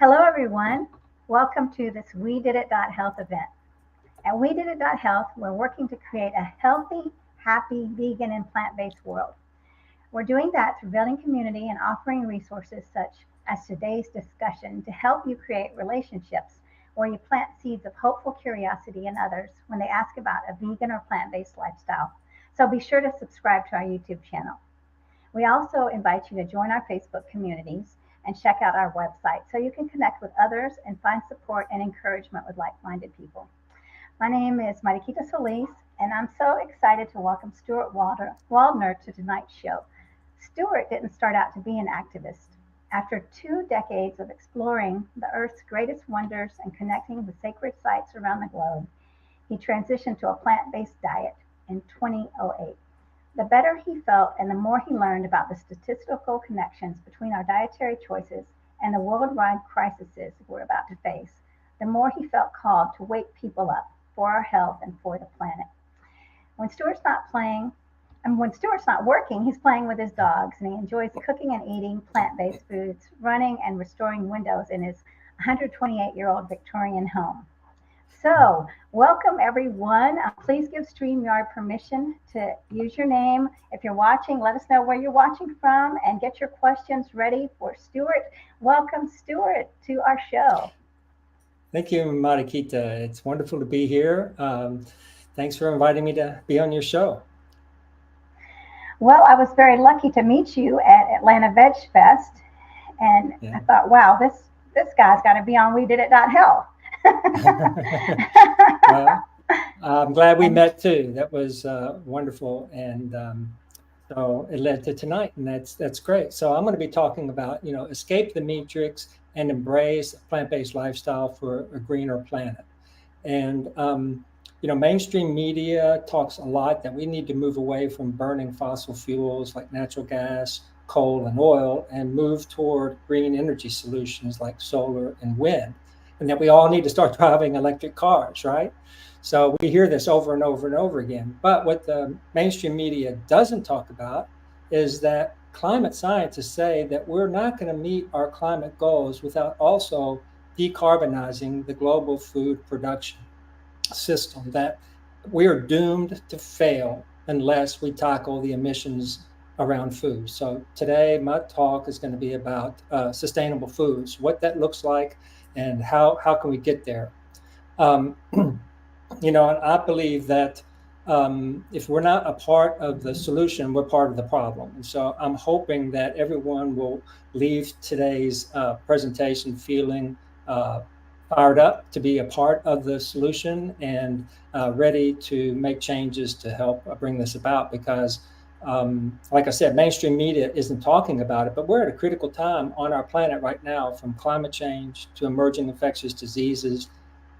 Hello, everyone. Welcome to this We Did It Health event. At We Did It Health, we're working to create a healthy, happy, vegan, and plant based world. We're doing that through building community and offering resources such as today's discussion to help you create relationships where you plant seeds of hopeful curiosity in others when they ask about a vegan or plant based lifestyle. So be sure to subscribe to our YouTube channel. We also invite you to join our Facebook communities and check out our website so you can connect with others and find support and encouragement with like-minded people. My name is Mariquita Solis, and I'm so excited to welcome Stuart Waldner to tonight's show. Stuart didn't start out to be an activist. After 2 decades of exploring the Earth's greatest wonders and connecting with sacred sites around the globe, he transitioned to a plant-based diet in 2008. The better he felt and the more he learned about the statistical connections between our dietary choices and the worldwide crises we're about to face, the more he felt called to wake people up for our health and for the planet. When Stuart's not working, he's playing with his dogs, and he enjoys cooking and eating plant-based foods, running and restoring windows in his 128-year-old Victorian home. So, welcome everyone. Please give StreamYard permission to use your name. If you're watching, let us know where you're watching from and get your questions ready for Stuart. Welcome, Stuart, to our show. Thank you, Mariquita. It's wonderful to be here. Thanks for inviting me to be on your show. Well, I was very lucky to meet you at Atlanta Veg Fest, and I thought, wow, this guy's got to be on We Did It Health. Well, I'm glad we met too. That was wonderful, and so it led to tonight, and that's great. So I'm going to be talking about escape the Meatrix and embrace a plant-based lifestyle for a greener planet. And mainstream media talks a lot that we need to move away from burning fossil fuels like natural gas, coal, and oil, and move toward green energy solutions like solar and wind. And that we all need to start driving electric cars, right? So we hear this over and over and over again. But what the mainstream media doesn't talk about is that climate scientists say that we're not going to meet our climate goals without also decarbonizing the global food production system, that we are doomed to fail unless we tackle the emissions around food. So today, my talk is going to be about sustainable foods, what that looks like, and how can we get there. And I believe that if we're not a part of the solution, we're part of the problem. And so I'm hoping that everyone will leave today's presentation feeling fired up to be a part of the solution and ready to make changes to help bring this about, because like I said, mainstream media isn't talking about it, but we're at a critical time on our planet right now, from climate change to emerging infectious diseases,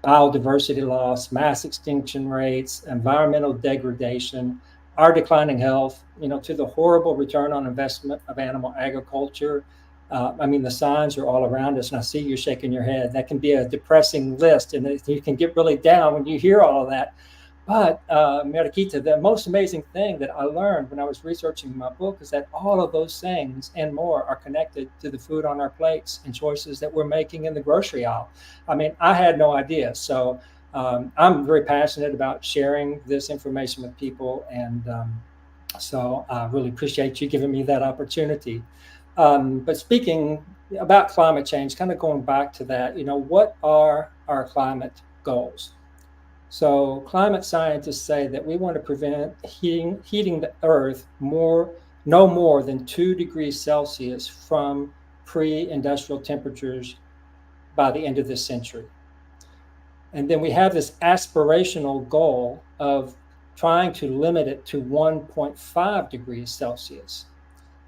biodiversity loss, mass extinction rates, environmental degradation, our declining health, to the horrible return on investment of animal agriculture. The signs are all around us, and I see you shaking your head. That can be a depressing list, and you can get really down when you hear all of that. But Mariquita, the most amazing thing that I learned when I was researching my book is that all of those things and more are connected to the food on our plates and choices that we're making in the grocery aisle. I had no idea. So I'm very passionate about sharing this information with people. And so I really appreciate you giving me that opportunity. But speaking about climate change, kind of going back to that, what are our climate goals? So climate scientists say that we want to prevent heating the Earth no more than 2 degrees Celsius from pre-industrial temperatures by the end of this century. And then we have this aspirational goal of trying to limit it to 1.5 degrees Celsius.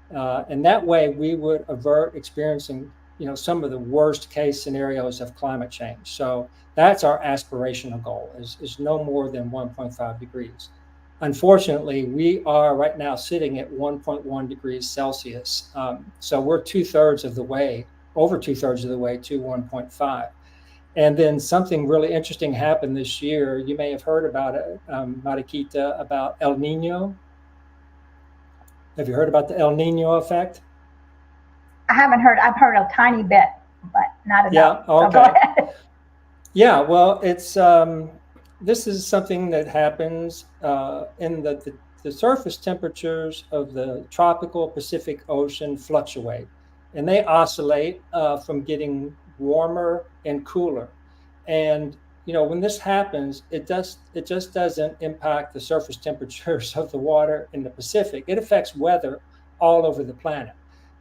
And that way we would avert experiencing some of the worst case scenarios of climate change. So that's our aspirational goal, is no more than 1.5 degrees. Unfortunately, we are right now sitting at 1.1 degrees Celsius. So we're over 2/3 of the way to 1.5. And then something really interesting happened this year. You may have heard about it, Mariquita, about El Nino. Have you heard about the El Nino effect? I haven't heard. I've heard a tiny bit, but not enough. Yeah. So go Okay. ahead. Yeah. Well, it's this is something that happens in the surface temperatures of the tropical Pacific Ocean fluctuate, and they oscillate from getting warmer and cooler. And when this happens, it just doesn't impact the surface temperatures of the water in the Pacific. It affects weather all over the planet.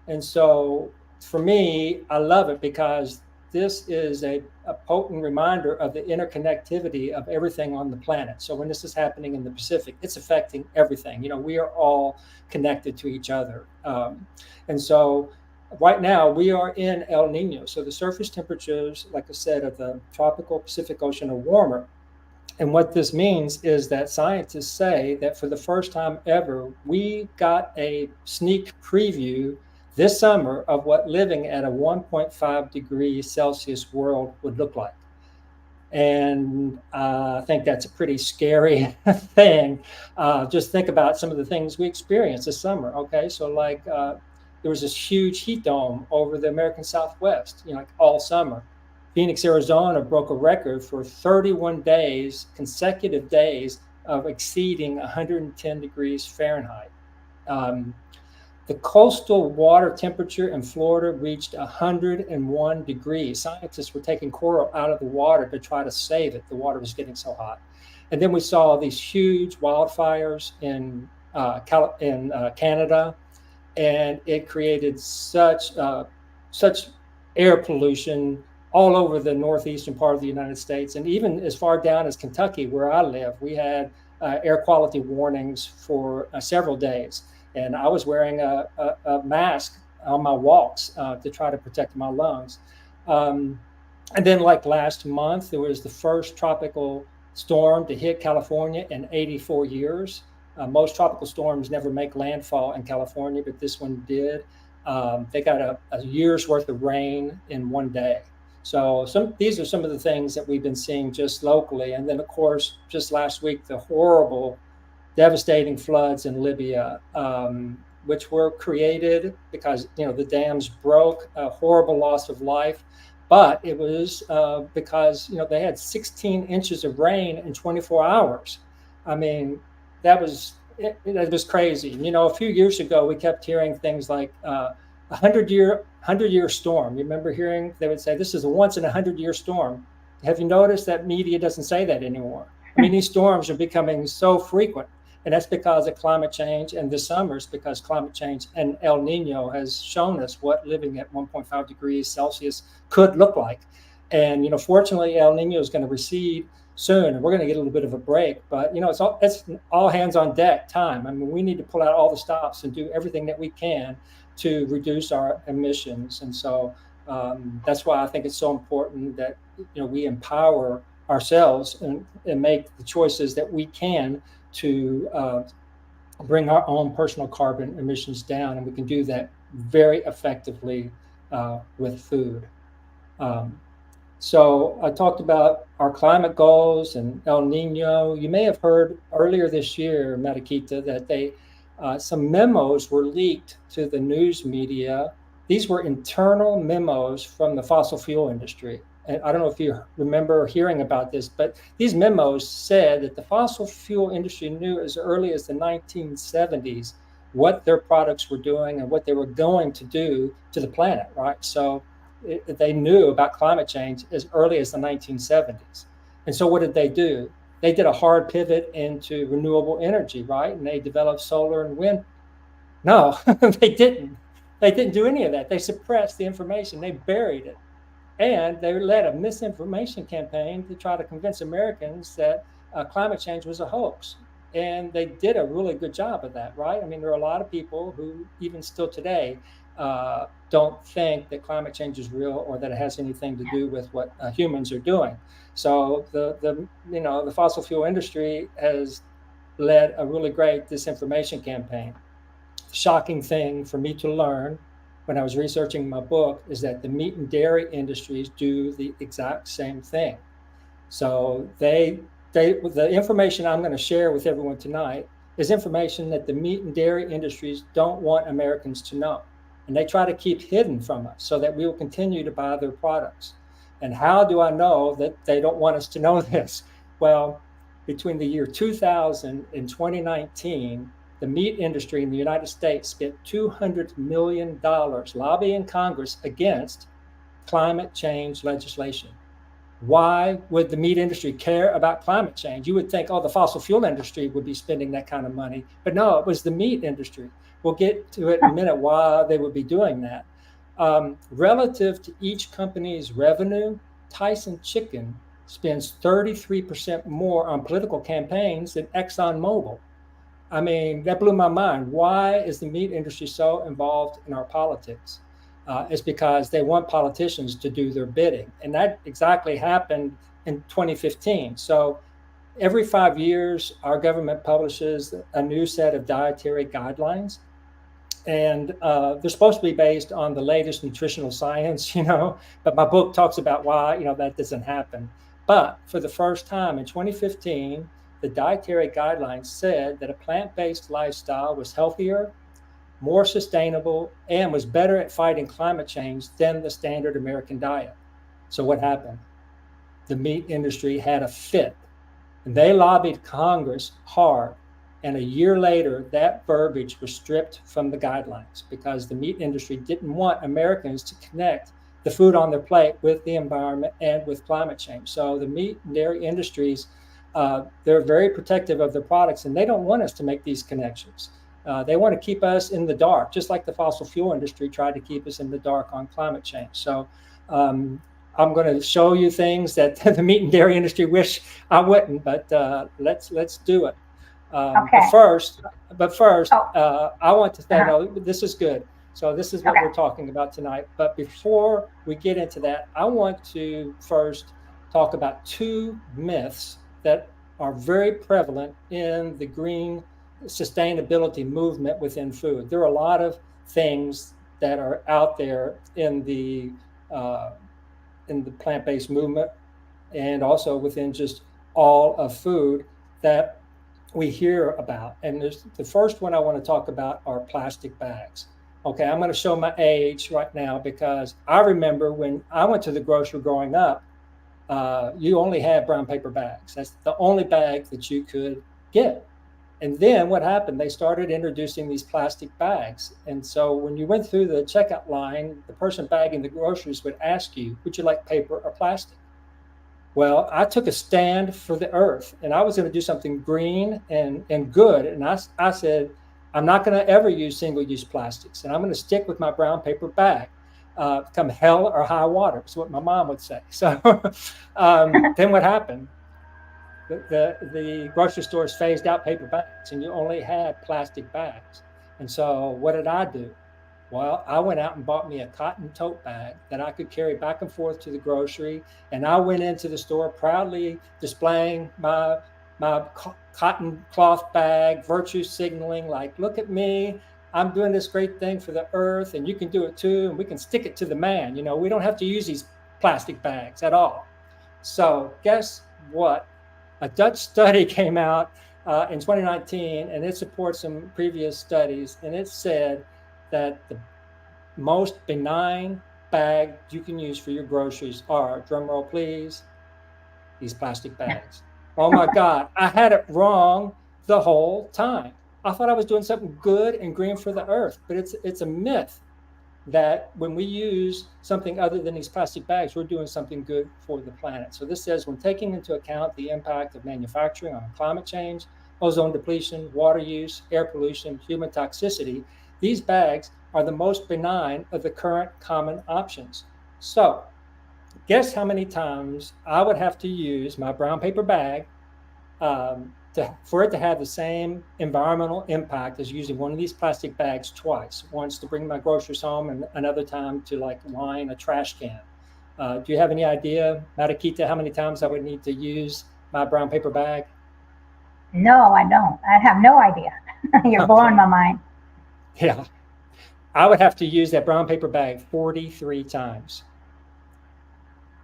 And so for me, I love it because this is a potent reminder of the interconnectivity of everything on the planet. So when this is happening in the Pacific, it's affecting everything. We are all connected to each other. And so right now we are in El Nino. So the surface temperatures, like I said, of the tropical Pacific Ocean are warmer. And what this means is that scientists say that for the first time ever, we got a sneak preview this summer of what living at a 1.5 degrees Celsius world would look like. And I think that's a pretty scary thing. Just think about some of the things we experienced this summer. Okay, so like there was this huge heat dome over the American Southwest, like all summer. Phoenix, Arizona broke a record for 31 days, consecutive days of exceeding 110 degrees Fahrenheit. Um, the coastal water temperature in Florida reached 101 degrees. Scientists were taking coral out of the water to try to save it. The water was getting so hot. And then we saw these huge wildfires in Canada, and it created such air pollution all over the northeastern part of the United States, and even as far down as Kentucky, where I live, we had air quality warnings for several days. And I was wearing a mask on my walks to try to protect my lungs. And then, like last month, there was the first tropical storm to hit California in 84 years. Most tropical storms never make landfall in California, but this one did. They got a year's worth of rain in one day. So these are some of the things that we've been seeing just locally. And then, of course, just last week, the horrible, devastating floods in Libya, which were created because the dams broke, a horrible loss of life. But it was because they had 16 inches of rain in 24 hours. I mean, that was crazy. A few years ago, we kept hearing things like a 100-year storm. You remember hearing they would say this is a once in 100-year storm. Have you noticed that media doesn't say that anymore? I mean, these storms are becoming so frequent. And that's because of climate change. And this summer is because climate change and El Nino has shown us what living at 1.5 degrees Celsius could look like. And, fortunately, El Nino is going to recede soon, and we're going to get a little bit of a break. But, it's all hands on deck time. I mean, we need to pull out all the stops and do everything that we can to reduce our emissions. And so that's why I think it's so important that, we empower ourselves and make the choices that we can to bring our own personal carbon emissions down. And we can do that very effectively with food. So I talked about our climate goals and El Nino. You may have heard earlier this year, Mariquita, that some memos were leaked to the news media. These were internal memos from the fossil fuel industry. And I don't know if you remember hearing about this, but these memos said that the fossil fuel industry knew as early as the 1970s what their products were doing and what they were going to do to the planet, right? So they knew about climate change as early as the 1970s. And so what did they do? They did a hard pivot into renewable energy, right? And they developed solar and wind. No, they didn't. They didn't do any of that. They suppressed the information. They buried it. And they led a misinformation campaign to try to convince Americans that climate change was a hoax. And they did a really good job of that, right? I mean, there are a lot of people who, even still today, don't think that climate change is real or that it has anything to do with what humans are doing. So the fossil fuel industry has led a really great disinformation campaign. The shocking thing for me to learn when I was researching my book is that the meat and dairy industries do the exact same thing. So the information I'm going to share with everyone tonight is information that the meat and dairy industries don't want Americans to know. and they try to keep hidden from us so that we will continue to buy their products. And how do I know that they don't want us to know this? Well, between the year 2000 and 2019, the meat industry in the United States spent $200 million lobbying Congress against climate change legislation. Why would the meat industry care about climate change? You would think, oh, the fossil fuel industry would be spending that kind of money. But no, it was the meat industry. We'll get to it in a minute why they would be doing that. Relative to each company's revenue, Tyson Chicken spends 33% more on political campaigns than ExxonMobil. I mean, that blew my mind. Why is the meat industry so involved in our politics? It's because they want politicians to do their bidding. And that exactly happened in 2015. So every 5 years, our government publishes a new set of dietary guidelines. And they're supposed to be based on the latest nutritional science, but my book talks about why, that doesn't happen. But for the first time in 2015, the dietary guidelines said that a plant-based lifestyle was healthier, more sustainable, and was better at fighting climate change than the standard American diet. So what happened? The meat industry had a fit, and they lobbied Congress hard. And a year later, that verbiage was stripped from the guidelines because the meat industry didn't want Americans to connect the food on their plate with the environment and with climate change. So the meat and dairy industries, they're very protective of their products, and they don't want us to make these connections. They want to keep us in the dark, just like the fossil fuel industry tried to keep us in the dark on climate change. So I'm going to show you things that the meat and dairy industry wish I wouldn't, but let's do it. Okay. But first, I want to say, no, this is good. So this is what we're talking about tonight. But before we get into that, I want to first talk about two myths that are very prevalent in the green sustainability movement within food. There are a lot of things that are out there in the plant-based movement, and also within just all of food that we hear about. And the first one I want to talk about are plastic bags. Okay, I'm going to show my age right now because I remember when I went to the grocery growing up, you only had brown paper bags. That's the only bag that you could get. And then what happened? They started introducing these plastic bags. And so when you went through the checkout line, the person bagging the groceries would ask you, would you like paper or plastic? Well, I took a stand for the earth, and I was going to do something green and good. And I said, I'm not going to ever use single-use plastics, and I'm going to stick with my brown paper bag, come hell or high water, is what my mom would say. So then what happened? The grocery stores phased out paper bags, and you only had plastic bags. And so what did I do? Well, I went out and bought me a cotton tote bag that I could carry back and forth to the grocery. And I went into the store proudly displaying my cotton cloth bag, virtue signaling, like, look at me, I'm doing this great thing for the earth, and you can do it too, and we can stick it to the man. We don't have to use these plastic bags at all. So guess what? A Dutch study came out in 2019, and it supports some previous studies, and it said that the most benign bag you can use for your groceries are, drum roll please, these plastic bags. Oh my God, I had it wrong the whole time. I thought I was doing something good and green for the earth, but it's a myth that when we use something other than these plastic bags, we're doing something good for the planet. So this says, when taking into account the impact of manufacturing on climate change, ozone depletion, water use, air pollution, human toxicity, these bags are the most benign of the current common options. So guess how many times I would have to use my brown paper bag for it to have the same environmental impact as using one of these plastic bags twice, once to bring my groceries home and another time to line a trash can. Do you have any idea, Mariquita, how many times I would need to use my brown paper bag? No, I don't. I have no idea. You're blowing my mind. Yeah, I would have to use that brown paper bag 43 times.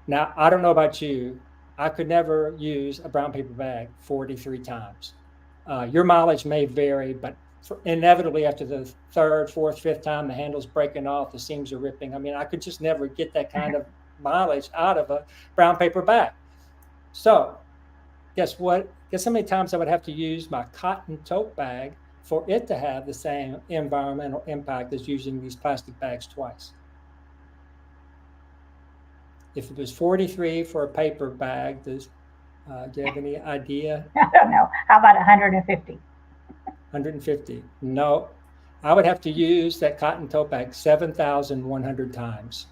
Now, I don't know about you. I could never use a brown paper bag 43 times. Your mileage may vary, but inevitably after the third, fourth, fifth time, the handle's breaking off, the seams are ripping. I mean, I could just never get that kind of mileage out of a brown paper bag. So guess what? Guess how many times I would have to use my cotton tote bag for it to have the same environmental impact as using these plastic bags twice? If it was 43 for a paper bag, do you have any idea? I don't know. How about 150? 150. No, I would have to use that cotton tote bag 7,100 times.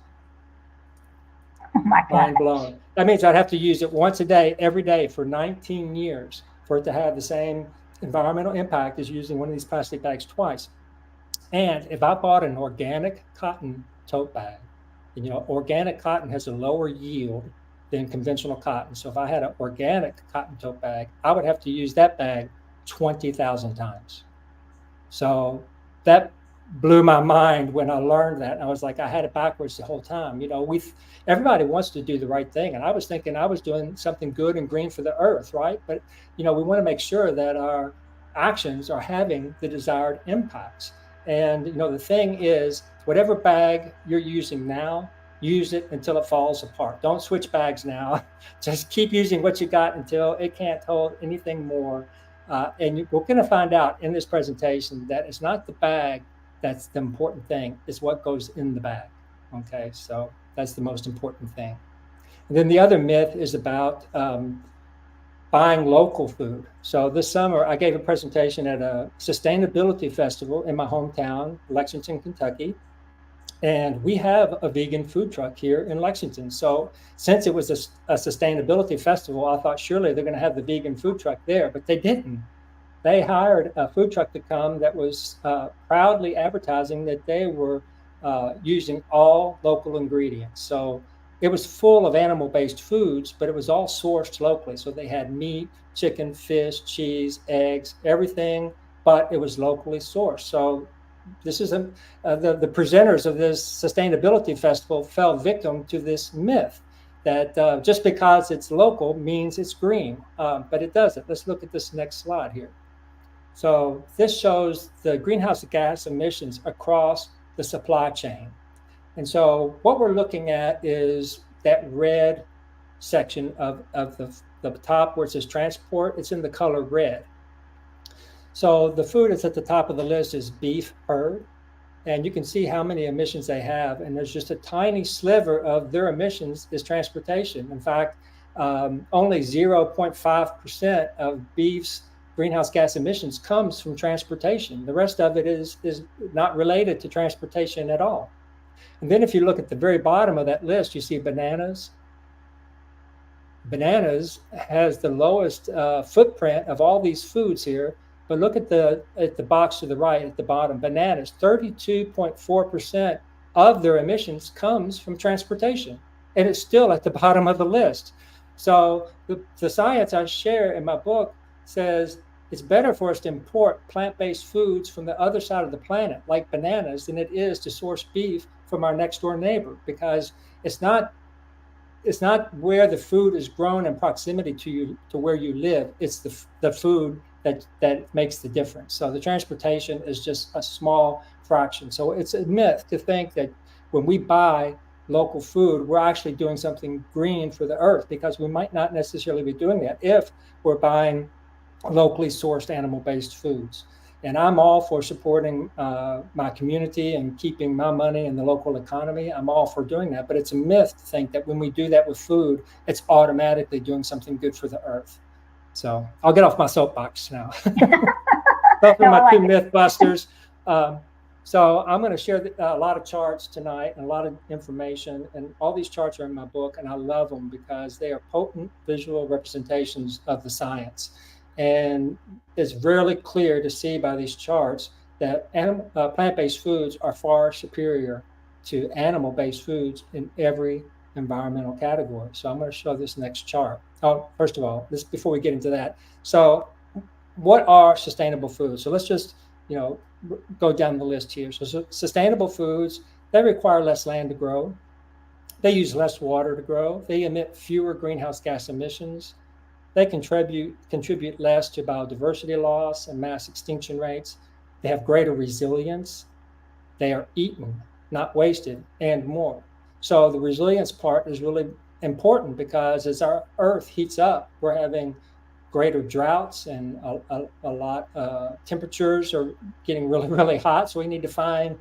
Oh my God. Mind blown. That means I'd have to use it once a day, every day for 19 years for it to have the same environmental impact as using one of these plastic bags twice. And if I bought an organic cotton tote bag, and organic cotton has a lower yield than conventional cotton. So if I had an organic cotton tote bag, I would have to use that bag 20,000 times. So that blew my mind when I learned that. And I was like, I had it backwards the whole time. Everybody wants to do the right thing. And I was thinking I was doing something good and green for the earth, right? But, we want to make sure that our actions are having the desired impacts. And, the thing is, whatever bag you're using now, use it until it falls apart. Don't switch bags now. Just keep using what you got until it can't hold anything more. And we're going to find out in this presentation that it's not the bag that's the important thing, it's what goes in the bag. Okay, so that's the most important thing. And then the other myth is about buying local food. So this summer, I gave a presentation at a sustainability festival in my hometown, Lexington, Kentucky. And we have a vegan food truck here in Lexington. So since it was a sustainability festival, I thought surely they're going to have the vegan food truck there, but they didn't. They hired a food truck to come that was proudly advertising that they were using all local ingredients. So it was full of animal-based foods, but it was all sourced locally. So they had meat, chicken, fish, cheese, eggs, everything, but it was locally sourced. So this is the presenters of this sustainability festival fell victim to this myth that just because it's local means it's green, but it doesn't. Let's look at this next slide here. So this shows the greenhouse gas emissions across the supply chain. And so what we're looking at is that red section of the top where it says transport. It's in the color red. So the food that's at the top of the list is beef herd, and you can see how many emissions they have. And there's just a tiny sliver of their emissions is transportation. In fact, only 0.5% of beef's greenhouse gas emissions comes from transportation. The rest of it is not related to transportation at all. And then if you look at the very bottom of that list, you see bananas. Bananas has the lowest footprint of all these foods here. But look at the box to the right at the bottom. Bananas, 32.4% of their emissions comes from transportation, and it's still at the bottom of the list. So the science I share in my book says it's better for us to import plant-based foods from the other side of the planet, like bananas, than it is to source beef from our next door neighbor, because it's not where the food is grown in proximity to where you live. It's the food that makes the difference. So the transportation is just a small fraction. So it's a myth to think that when we buy local food, we're actually doing something green for the earth, because we might not necessarily be doing that if we're buying locally sourced animal-based foods. And I'm all for supporting my community and keeping my money in the local economy. I'm all for doing that. But it's a myth to think that when we do that with food, it's automatically doing something good for the earth. So I'll get off my soapbox now. Those are my two myth busters. So I'm going to share a lot of charts tonight and a lot of information. And all these charts are in my book, and I love them because they are potent visual representations of the science. And it's really clear to see by these charts that plant-based foods are far superior to animal-based foods in every environmental category. So I'm going to show this next chart. Oh, first of all, before we get into that. So what are sustainable foods? So let's just, go down the list here. So sustainable foods, they require less land to grow. They use less water to grow. They emit fewer greenhouse gas emissions. They contribute less to biodiversity loss and mass extinction rates. they have greater resilience, they are eaten, not wasted, and more. So the resilience part is really important because as our earth heats up, we're having greater droughts and a lot temperatures are getting really, really hot. So we need to find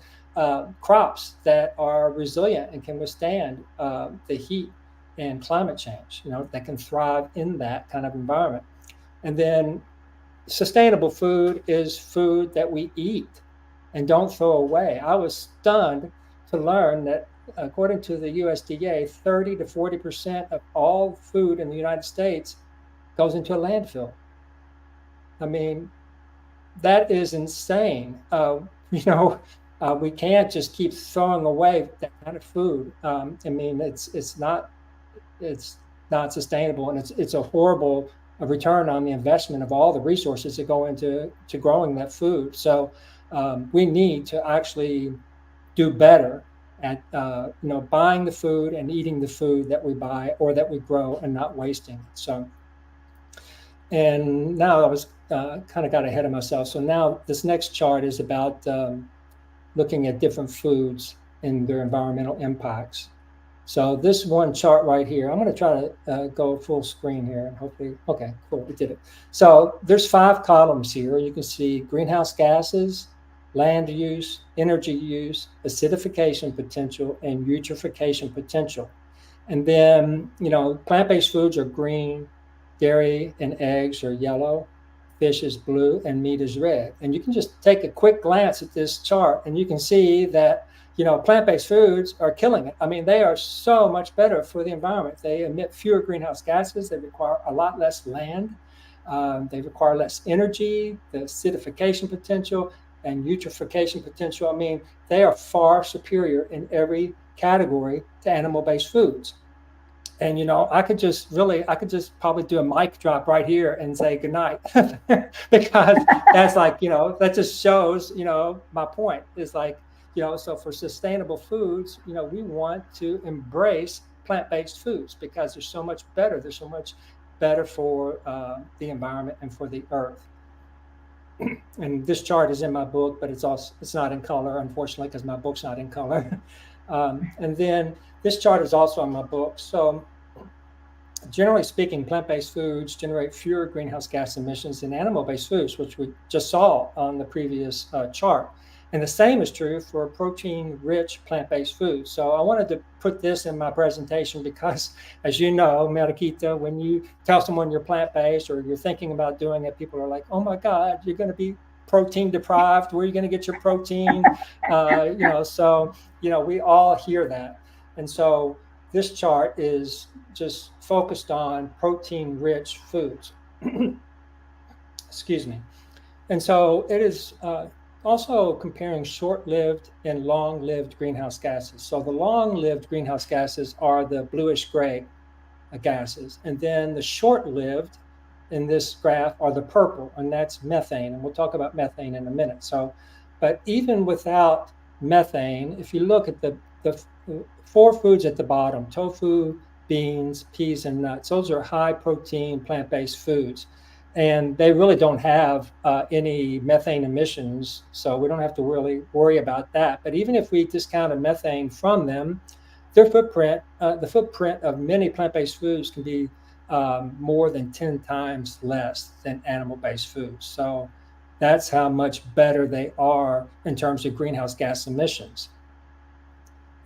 crops that are resilient and can withstand the heat and climate change, that can thrive in that kind of environment. And then sustainable food is food that we eat and don't throw away. I was stunned to learn that according to the USDA, 30 to 40% of all food in the United States goes into a landfill. I mean, that is insane. We can't just keep throwing away that kind of food. I mean, it's not sustainable, and it's a horrible return on the investment of all the resources that go into growing that food. So we need to actually do better at buying the food and eating the food that we buy or that we grow and not wasting it. So, and now I was kind of got ahead of myself. So now this next chart is about looking at different foods and their environmental impacts. So this one chart right here, I'm going to try to go full screen here and hopefully, okay, cool, we did it. So there's 5 columns here. You can see greenhouse gases, land use, energy use, acidification potential, and eutrophication potential. And then, plant-based foods are green, dairy and eggs are yellow, fish is blue, and meat is red. And you can just take a quick glance at this chart and you can see that plant-based foods are killing it. I mean, they are so much better for the environment. They emit fewer greenhouse gases. They require a lot less land. They require less energy, the acidification potential and eutrophication potential. I mean, they are far superior in every category to animal-based foods. And, I could just probably do a mic drop right here and say goodnight because that's like, that just shows, my point is like, so for sustainable foods, we want to embrace plant-based foods because they're so much better. They're so much better for the environment and for the earth. And this chart is in my book, but it's not in color, unfortunately, because my book's not in color. And then this chart is also in my book. So generally speaking, plant-based foods generate fewer greenhouse gas emissions than animal-based foods, which we just saw on the previous chart. And the same is true for protein-rich plant-based foods. So I wanted to put this in my presentation because, as you know, Mariquita, when you tell someone you're plant-based or you're thinking about doing it, people are like, oh my God, you're going to be protein deprived. Where are you going to get your protein? So we all hear that. And so this chart is just focused on protein-rich foods. Excuse me. And so it is also comparing short-lived and long-lived greenhouse gases. So the long-lived greenhouse gases are the bluish-gray gases. And then the short-lived in this graph are the purple, and that's methane. And we'll talk about methane in a minute. So, but even without methane, if you look at the 4 foods at the bottom, tofu, beans, peas, and nuts, those are high-protein plant-based foods. And they really don't have any methane emissions, so we don't have to really worry about that. But even if we discounted methane from them, their footprint, the footprint of many plant-based foods can be more than 10 times less than animal-based foods. So that's how much better they are in terms of greenhouse gas emissions.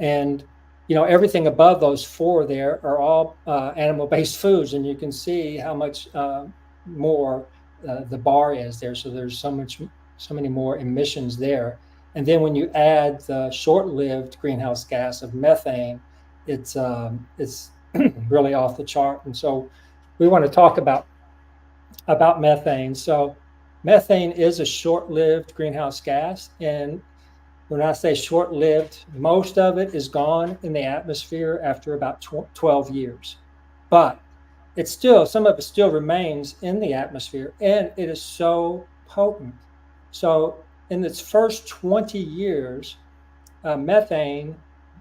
And everything above those 4 there are all animal-based foods, and you can see how much more the bar is there. So there's so many more emissions there. And then when you add the short-lived greenhouse gas of methane, it's really off the chart. And so we want to talk about methane. So methane is a short-lived greenhouse gas, and when I say short-lived, most of it is gone in the atmosphere after about 12 years. But it's still, some of it still remains in the atmosphere, and it is so potent. So in its first 20 years, methane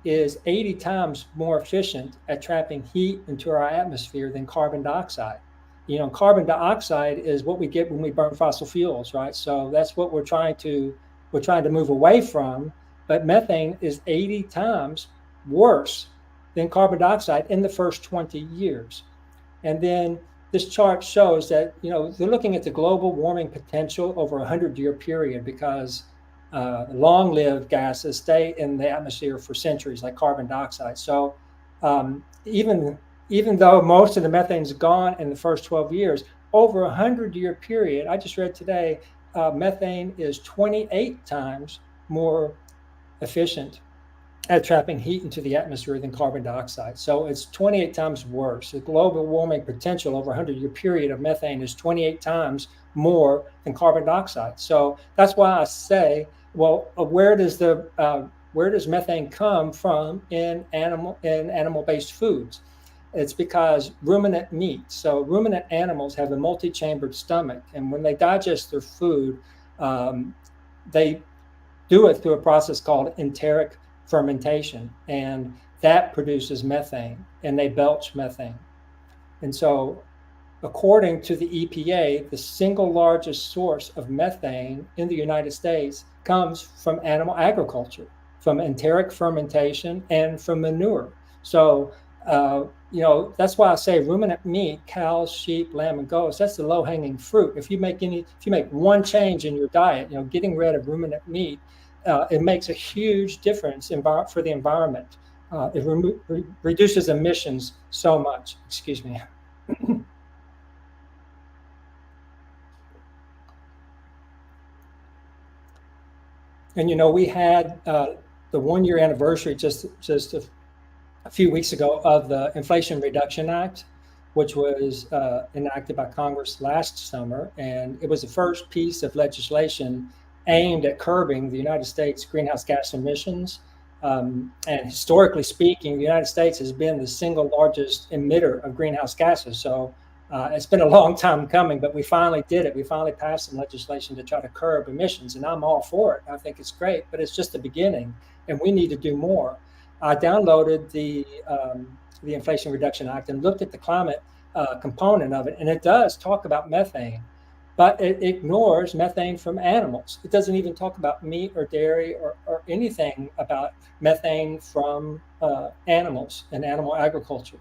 is 80 times more efficient at trapping heat into our atmosphere than carbon dioxide. carbon dioxide is what we get when we burn fossil fuels, right? So that's what we're trying to move away from. But methane is 80 times worse than carbon dioxide in the first 20 years. And then this chart shows that, they're looking at the global warming potential over a 100-year period, because long-lived gases stay in the atmosphere for centuries, like carbon dioxide. So even though most of the methane is gone in the first 12 years, over a 100-year period, I just read today, methane is 28 times more efficient at trapping heat into the atmosphere than carbon dioxide. So it's 28 times worse. The global warming potential over a 100-year period of methane is 28 times more than carbon dioxide. So that's why I say, well, where does methane come from in animal-based foods? It's because ruminant meat. So ruminant animals have a multi-chambered stomach, and when they digest their food, they do it through a process called enteric fermentation, and that produces methane, and they belch methane. And so, according to the EPA, the single largest source of methane in the United States comes from animal agriculture, from enteric fermentation, and from manure. So, that's why I say ruminant meat, cows, sheep, lamb, and goats, that's the low-hanging fruit. If you make one change in your diet, getting rid of ruminant meat, it makes a huge difference for the environment. It reduces emissions so much. Excuse me. And we had the 1-year anniversary just a few weeks ago of the Inflation Reduction Act, which was enacted by Congress last summer, and it was the first piece of legislation aimed at curbing the United States greenhouse gas emissions. And historically speaking, the United States has been the single largest emitter of greenhouse gases. So it's been a long time coming, but we finally did it. We finally passed some legislation to try to curb emissions, and I'm all for it. I think it's great, but it's just the beginning, and we need to do more. I downloaded the Inflation Reduction Act and looked at the climate component of it, and it does talk about methane, but it ignores methane from animals. It doesn't even talk about meat or dairy or anything about methane from animals and animal agriculture.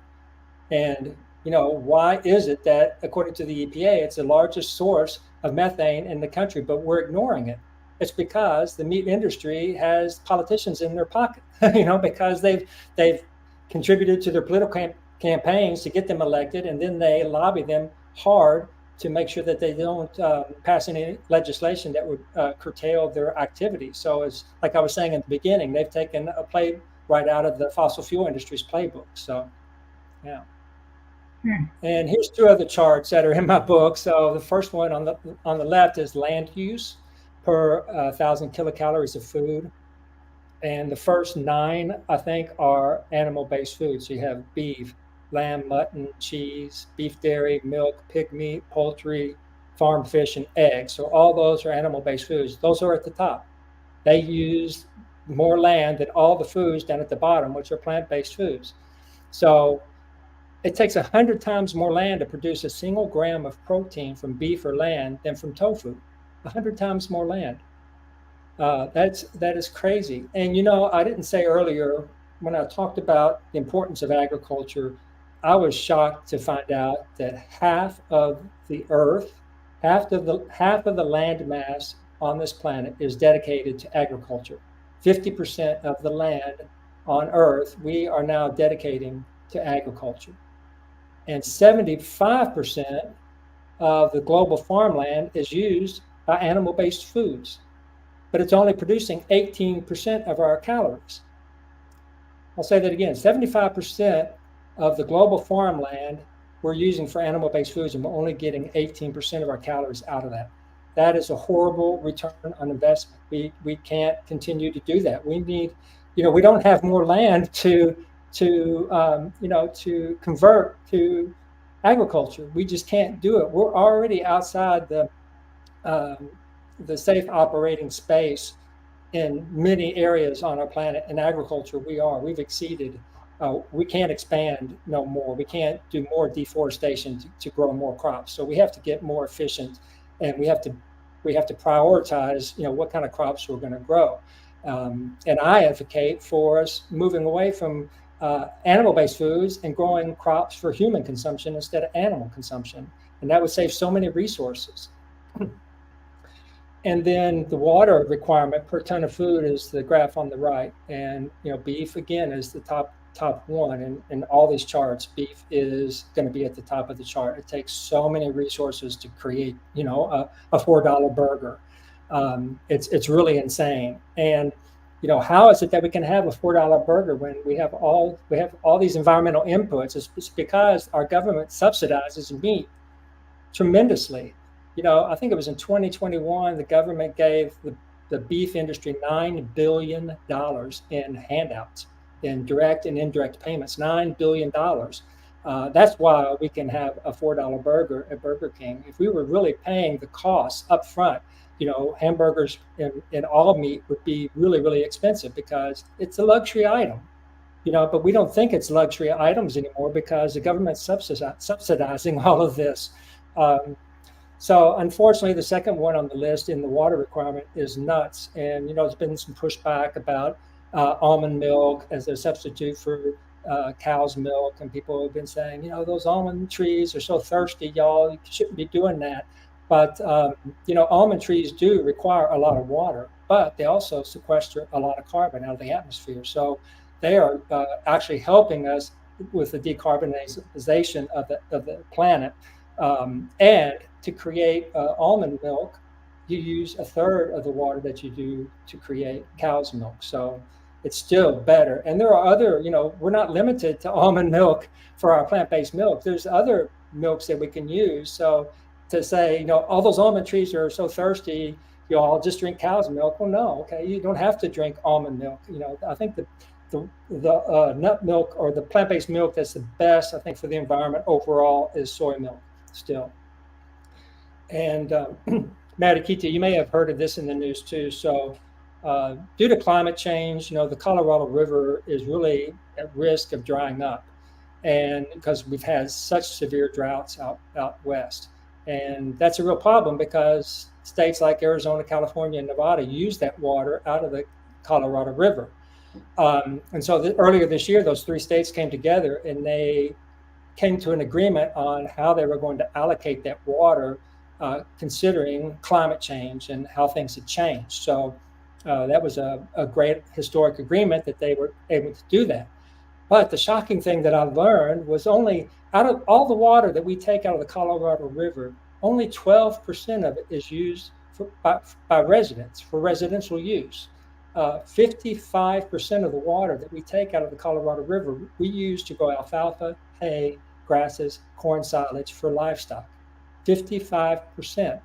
And why is it that, according to the EPA, it's the largest source of methane in the country, but we're ignoring it? It's because the meat industry has politicians in their pocket, because they've contributed to their political campaigns to get them elected, and then they lobby them hard to make sure that they don't pass any legislation that would curtail their activity. So it's like I was saying in the beginning, they've taken a play right out of the fossil fuel industry's playbook. So, yeah. And here's two other charts that are in my book. So the first one on the left is land use per 1,000 kilocalories of food. And the first 9, I think, are animal-based foods. So you have beef, lamb, mutton, cheese, beef dairy, milk, pig meat, poultry, farm fish, and eggs. So all those are animal-based foods. Those are at the top. They use more land than all the foods down at the bottom, which are plant-based foods. So it takes 100 times more land to produce a single gram of protein from beef or lamb than from tofu. 100 times more land. That is crazy. And I didn't say earlier, when I talked about the importance of agriculture, I was shocked to find out that half of the earth, half of the land mass on this planet is dedicated to agriculture. 50% of the land on earth we are now dedicating to agriculture. And 75% of the global farmland is used by animal-based foods, but it's only producing 18% of our calories. I'll say that again, 75% of the global farmland we're using for animal-based foods, and we're only getting 18% of our calories out of that. That is a horrible return on investment. We can't continue to do that. We need, we don't have more land to convert to agriculture. We just can't do it. We're already outside the safe operating space in many areas on our planet. In agriculture, we've exceeded we can't expand no more. We can't do more deforestation to grow more crops. So we have to get more efficient, and we have to prioritize, what kind of crops we're going to grow. And I advocate for us moving away from animal-based foods and growing crops for human consumption instead of animal consumption. And that would save so many resources. And then the water requirement per ton of food is the graph on the right. And, beef, again, is the top one. And in all these charts, beef is going to be at the top of the chart. It takes so many resources to create, a $4 burger. It's really insane. And, how is it that we can have a $4 burger when we have all these environmental inputs? It's because our government subsidizes meat tremendously. I think it was in 2021, the government gave the beef industry $9 billion in handouts, in direct and indirect payments, $9 billion. That's why we can have a $4 burger at Burger King. If we were really paying the costs up front, hamburgers and all meat would be really, really expensive because it's a luxury item. But we don't think it's luxury items anymore because the government's subsidizing all of this. So unfortunately, the second one on the list in the water requirement is nuts. And, there's been some pushback about almond milk as a substitute for cow's milk. And people have been saying, those almond trees are so thirsty, y'all, you shouldn't be doing that. But, almond trees do require a lot of water, but they also sequester a lot of carbon out of the atmosphere. So they are actually helping us with the decarbonization of the planet. And to create almond milk, you use a third of the water that you do to create cow's milk. So it's still better. And there are other, we're not limited to almond milk for our plant-based milk. There's other milks that we can use. So to say, all those almond trees are so thirsty, y'all just drink cow's milk. Well, no, okay, you don't have to drink almond milk. I think the nut milk or the plant-based milk that's the best, I think, for the environment overall is soy milk still. And Marikita, you may have heard of this in the news too. So due to climate change, the Colorado River is really at risk of drying up, and because we've had such severe droughts out west. And that's a real problem because states like Arizona, California, and Nevada use that water out of the Colorado River. And so earlier this year, those three states came together and they came to an agreement on how they were going to allocate that water, considering climate change and how things had changed. So that was a great historic agreement that they were able to do that. But the shocking thing that I learned was only out of all the water that we take out of the Colorado River, only 12% of it is used by residents for residential use. 55% of the water that we take out of the Colorado River, we use to grow alfalfa, hay, grasses, corn silage for livestock. 55%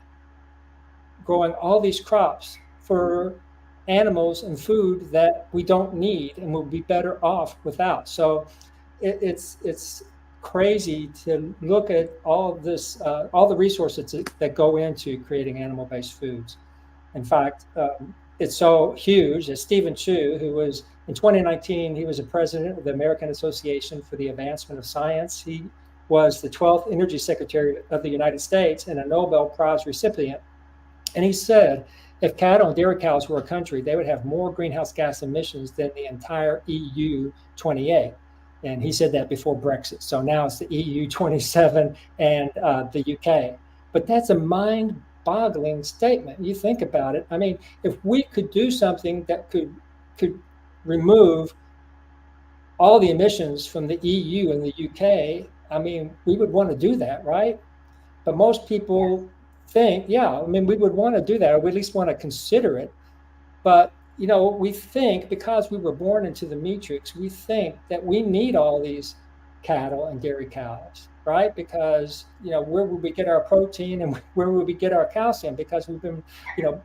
growing all these crops for animals and food that we don't need and will be better off without. So it's crazy to look at all this, all the resources that go into creating animal-based foods. In fact, it's so huge that Stephen Chu, who was in 2019, he was a president of the American Association for the Advancement of Science. He was the 12th Energy Secretary of the United States and a Nobel Prize recipient. And he said, if cattle and dairy cows were a country, they would have more greenhouse gas emissions than the entire EU 28. And he said that before Brexit. So now it's the EU 27 and the UK. But that's a mind-boggling statement. You think about it. I mean, if we could do something that could remove all the emissions from the EU and the UK, I mean, we would want to do that, right? But most people think, yeah, I mean, we would want to do that, or we at least want to consider it. But, you know, we think because we were born into the Meatrix, we think that we need all these cattle and dairy cows, right? Because, you know, where would we get our protein and where would we get our calcium? Because we've been, you know,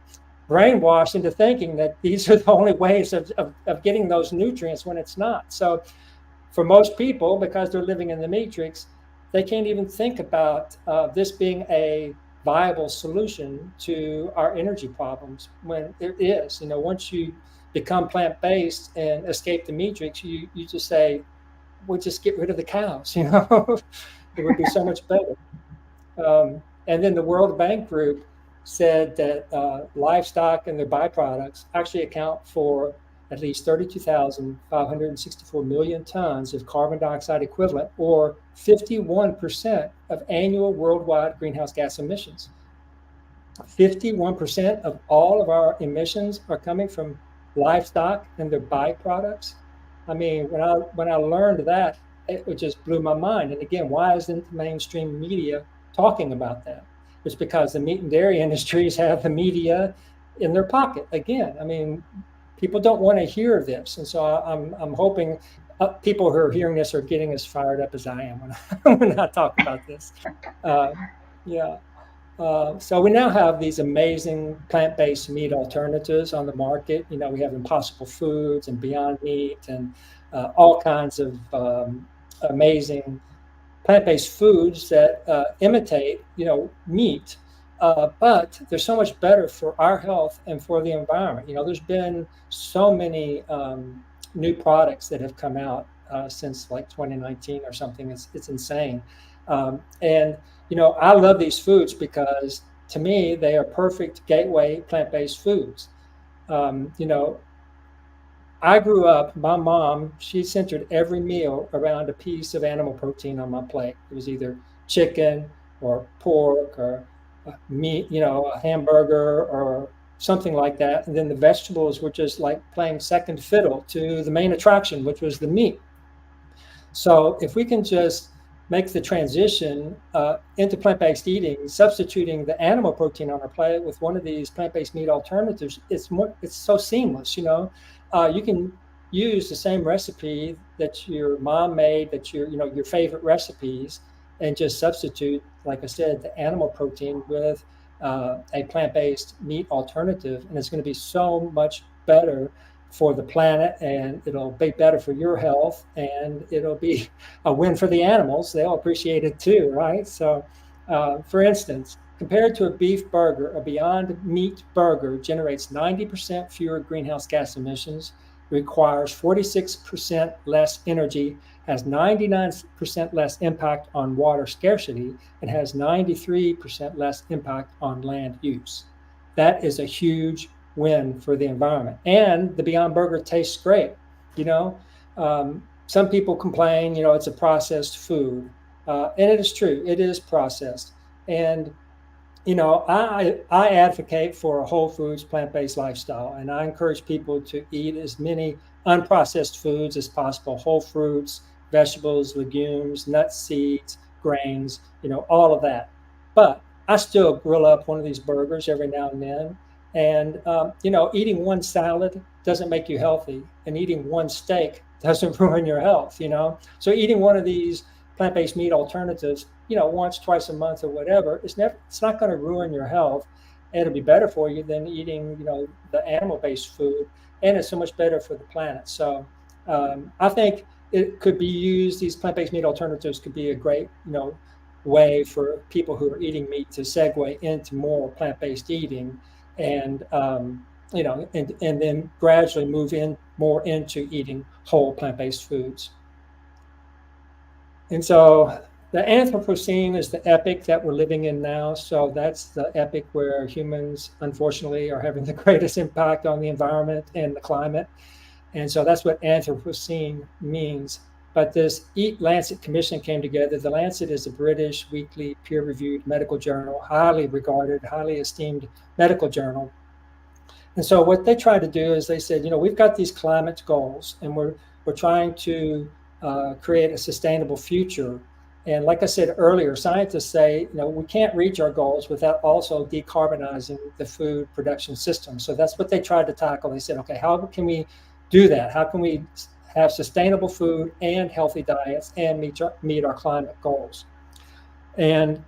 brainwashed into thinking that these are the only ways of getting those nutrients when it's not. So for most people, because they're living in the Meatrix, they can't even think about this being a viable solution to our energy problems when it is. You know, once you become plant-based and escape the Meatrix, you just say, we'll just get rid of the cows, It would be so much better. And then the World Bank Group said that livestock and their byproducts actually account for at least 32,564 million tons of carbon dioxide equivalent, or 51% of annual worldwide greenhouse gas emissions. 51% of all of our emissions are coming from livestock and their byproducts. I mean, when I learned that, it just blew my mind. And again, why isn't the mainstream media talking about that? It's because the meat and dairy industries have the media in their pocket. Again, I mean, people don't want to hear this, and so I'm hoping people who are hearing this are getting as fired up as I am when I talk about this. Yeah. So we now have these amazing plant-based meat alternatives on the market. We have Impossible Foods and Beyond Meat and all kinds of amazing plant-based foods that imitate, meat, but they're so much better for our health and for the environment. There's been so many new products that have come out since like 2019 or something. It's insane. And I love these foods because to me, they are perfect gateway plant-based foods. I grew up, my mom, she centered every meal around a piece of animal protein on my plate. It was either chicken or pork or meat, a hamburger or something like that. And then the vegetables were just like playing second fiddle to the main attraction, which was the meat. So if we can just make the transition into plant-based eating, substituting the animal protein on our plate with one of these plant-based meat alternatives, it's so seamless. You can use the same recipe that your mom made, that your favorite recipes, and just substitute, like I said, the animal protein with a plant-based meat alternative, and it's going to be so much better for the planet, and it'll be better for your health, and it'll be a win for the animals. They'll appreciate it too, right? So, for instance, compared to a beef burger, a Beyond Meat burger generates 90% fewer greenhouse gas emissions, requires 46% less energy, has 99% less impact on water scarcity, and has 93% less impact on land use. That is a huge win for the environment. And the Beyond Burger tastes great. Some people complain, it's a processed food. And it is true, it is processed. And, I advocate for a whole foods, plant-based lifestyle. And I encourage people to eat as many unprocessed foods as possible: whole fruits, vegetables, legumes, nuts, seeds, grains, all of that. But I still grill up one of these burgers every now and then. And, eating one salad doesn't make you healthy, and eating one steak doesn't ruin your health, So eating one of these plant-based meat alternatives, once, twice a month or whatever, it's not going to ruin your health. It'll be better for you than eating, the animal-based food, and it's so much better for the planet. So I think it could be used, these plant-based meat alternatives could be a great, way for people who are eating meat to segue into more plant-based eating. And and then gradually move in more into eating whole plant-based foods. And so the Anthropocene is the epoch that we're living in now. So that's the epoch where humans, unfortunately, are having the greatest impact on the environment and the climate. And so that's what Anthropocene means. But this Eat Lancet Commission came together. The Lancet is a British weekly peer-reviewed medical journal, highly regarded, highly esteemed medical journal. And so what they tried to do is they said, we've got these climate goals, and we're trying to create a sustainable future. And like I said earlier, scientists say, we can't reach our goals without also decarbonizing the food production system. So that's what they tried to tackle. They said, okay, how can we do that? How can we have sustainable food and healthy diets and meet our climate goals? And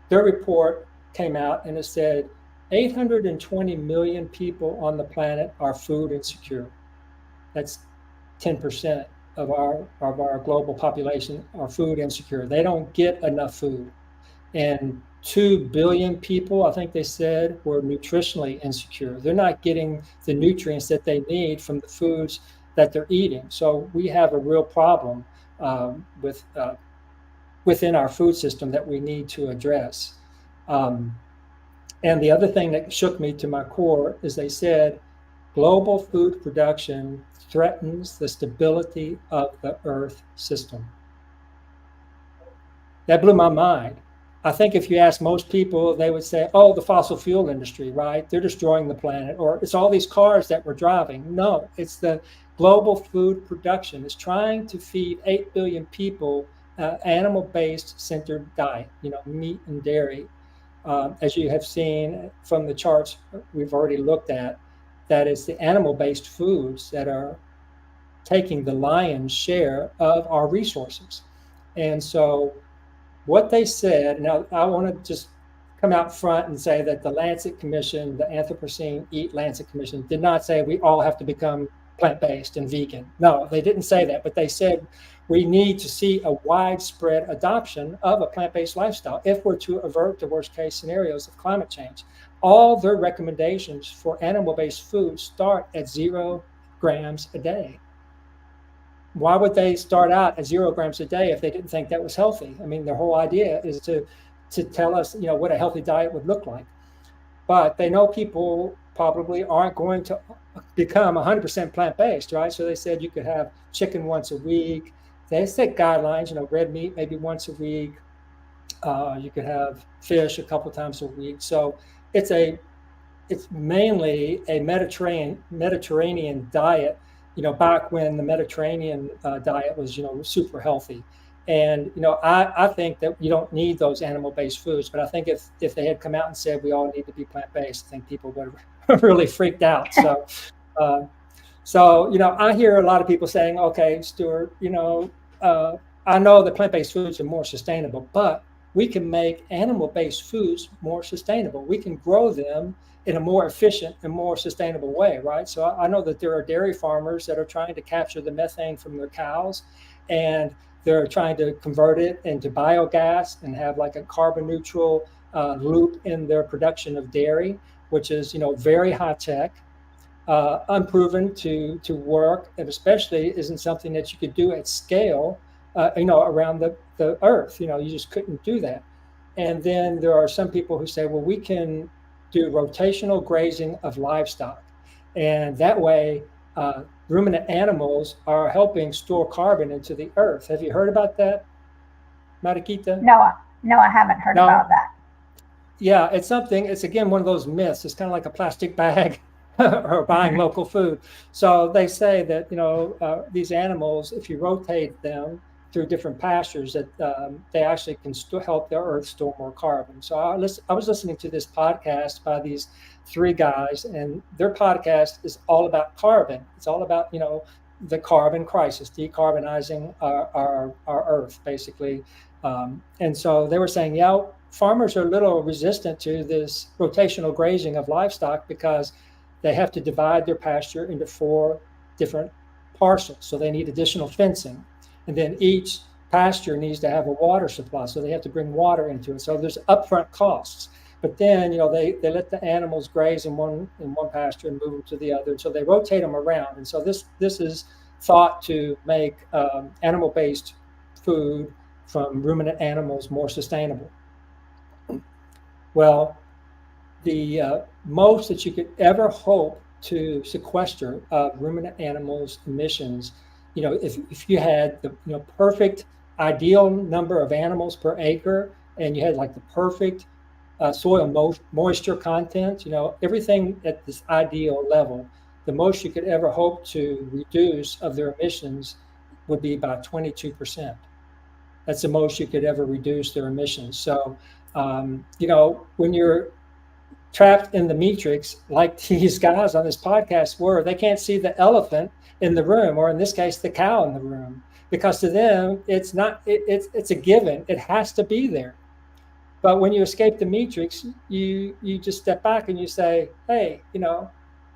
their report came out and it said 820 million people on the planet are food insecure. That's 10% of our global population are food insecure. They don't get enough food. And 2 billion people, I think they said, were nutritionally insecure. They're not getting the nutrients that they need from the foods that they're eating. So we have a real problem with within our food system that we need to address. And the other thing that shook me to my core is they said global food production threatens the stability of the Earth system. That blew my mind. I think if you ask most people, they would say, oh, the fossil fuel industry, right? They're destroying the planet, or it's all these cars that we're driving. No, it's the global food production. It's trying to feed 8 billion people animal-based centered diet, meat and dairy. As you have seen from the charts we've already looked at, that is the animal-based foods that are taking the lion's share of our resources. And so what they said, now I want to just come out front and say that the Lancet Commission, the Anthropocene Eat Lancet Commission, did not say we all have to become plant-based and vegan. No, they didn't say that, but they said we need to see a widespread adoption of a plant-based lifestyle if we're to avert the worst-case scenarios of climate change. All their recommendations for animal-based food start at 0 grams a day. Why would they start out at 0 grams a day if they didn't think that was healthy? I mean, their whole idea is to tell us, what a healthy diet would look like. But they know people probably aren't going to become 100% plant-based, right? So they said you could have chicken once a week. They set guidelines, red meat maybe once a week. You could have fish a couple times a week. So it's mainly a Mediterranean diet. Back when the Mediterranean diet was, super healthy. And, I think that you don't need those animal-based foods, but I think if they had come out and said we all need to be plant-based, I think people would have really freaked out. So, I hear a lot of people saying, okay, Stuart, I know that plant-based foods are more sustainable, but we can make animal-based foods more sustainable. We can grow them in a more efficient and more sustainable way, right? So I know that there are dairy farmers that are trying to capture the methane from their cows, and they're trying to convert it into biogas and have like a carbon neutral loop in their production of dairy, which is, very high tech, unproven to work, and especially isn't something that you could do at scale, around the earth. You just couldn't do that. And then there are some people who say, well, we can do rotational grazing of livestock. And that way, ruminant animals are helping store carbon into the earth. Have you heard about that, Mariquita? No, I haven't heard about that. Yeah, it's again, one of those myths. It's kind of like a plastic bag or buying local food. So they say that, these animals, if you rotate them through different pastures, that they actually can help the earth store more carbon. So I was listening to this podcast by these 3 guys, and their podcast is all about carbon. It's all about, the carbon crisis, decarbonizing our earth, basically. And so they were saying, farmers are a little resistant to this rotational grazing of livestock because they have to divide their pasture into 4 different parcels. So they need additional fencing. And then each pasture needs to have a water supply, so they have to bring water into it. So there's upfront costs. But then, they let the animals graze in one pasture and move them to the other. So they rotate them around. And so this is thought to make animal-based food from ruminant animals more sustainable. Well, the most that you could ever hope to sequester of ruminant animals' emissions, if you had the perfect ideal number of animals per acre, and you had like the perfect soil moisture content, everything at this ideal level, the most you could ever hope to reduce of their emissions would be about 22%. That's the most you could ever reduce their emissions. So, when you're trapped in the Meatrix, like these guys on this podcast were, they can't see the elephant in the room, or in this case, the cow in the room, because to them, it's a given. It has to be there. But when you escape the Meatrix, you just step back and you say, hey,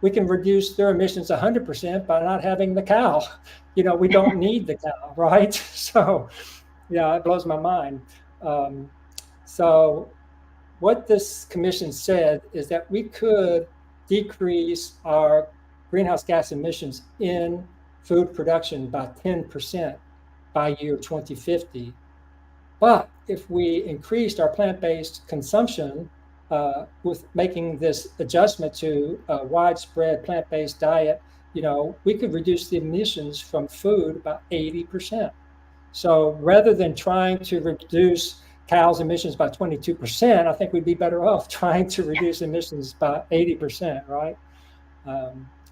we can reduce their emissions 100% by not having the cow. We don't need the cow, right? So, it blows my mind. So what this commission said is that we could decrease our greenhouse gas emissions in food production by 10% by year 2050. But if we increased our plant-based consumption with making this adjustment to a widespread plant-based diet, we could reduce the emissions from food by 80%. So rather than trying to reduce cows' emissions by 22%, I think we'd be better off trying to reduce emissions by 80%, right?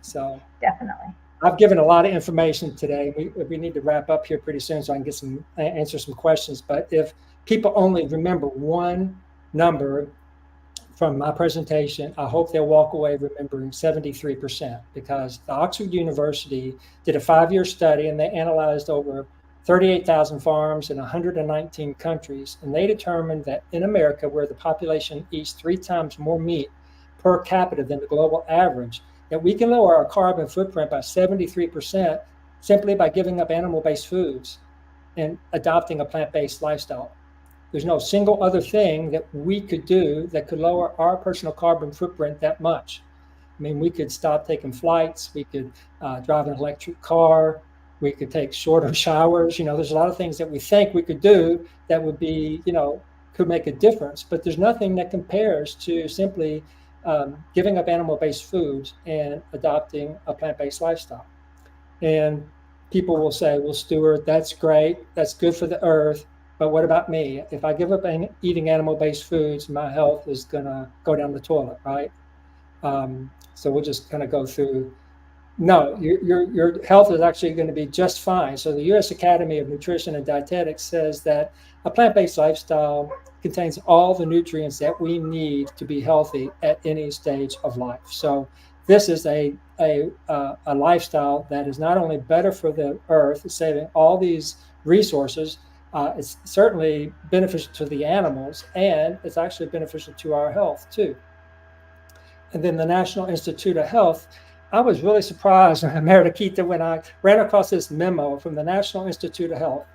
So Definitely. I've given a lot of information today. We need to wrap up here pretty soon so I can answer some questions. But if people only remember one number from my presentation, I hope they'll walk away remembering 73%, because the Oxford University did a 5-year study and they analyzed over 38,000 farms in 119 countries. And they determined that in America, where the population eats 3 times more meat per capita than the global average, that we can lower our carbon footprint by 73% simply by giving up animal-based foods and adopting a plant-based lifestyle. There's no single other thing that we could do that could lower our personal carbon footprint that much. I mean, we could stop taking flights, we could drive an electric car, we could take shorter showers. There's a lot of things that we think we could do that would be, could make a difference, but there's nothing that compares to simply giving up animal-based foods and adopting a plant-based lifestyle. And people will say, well, Stuart, that's great, that's good for the earth, but what about me? If I give up eating animal-based foods, my health is gonna go down the toilet, right? So we'll just kind of go through. No, your health is actually going to be just fine. So the U.S. Academy of Nutrition and Dietetics says that a plant-based lifestyle contains all the nutrients that we need to be healthy at any stage of life. So this is a lifestyle that is not only better for the earth, it's saving all these resources. It's certainly beneficial to the animals, and it's actually beneficial to our health too. And then the National Institute of Health, I was really surprised, Meredith, when I ran across this memo from the National Institute of Health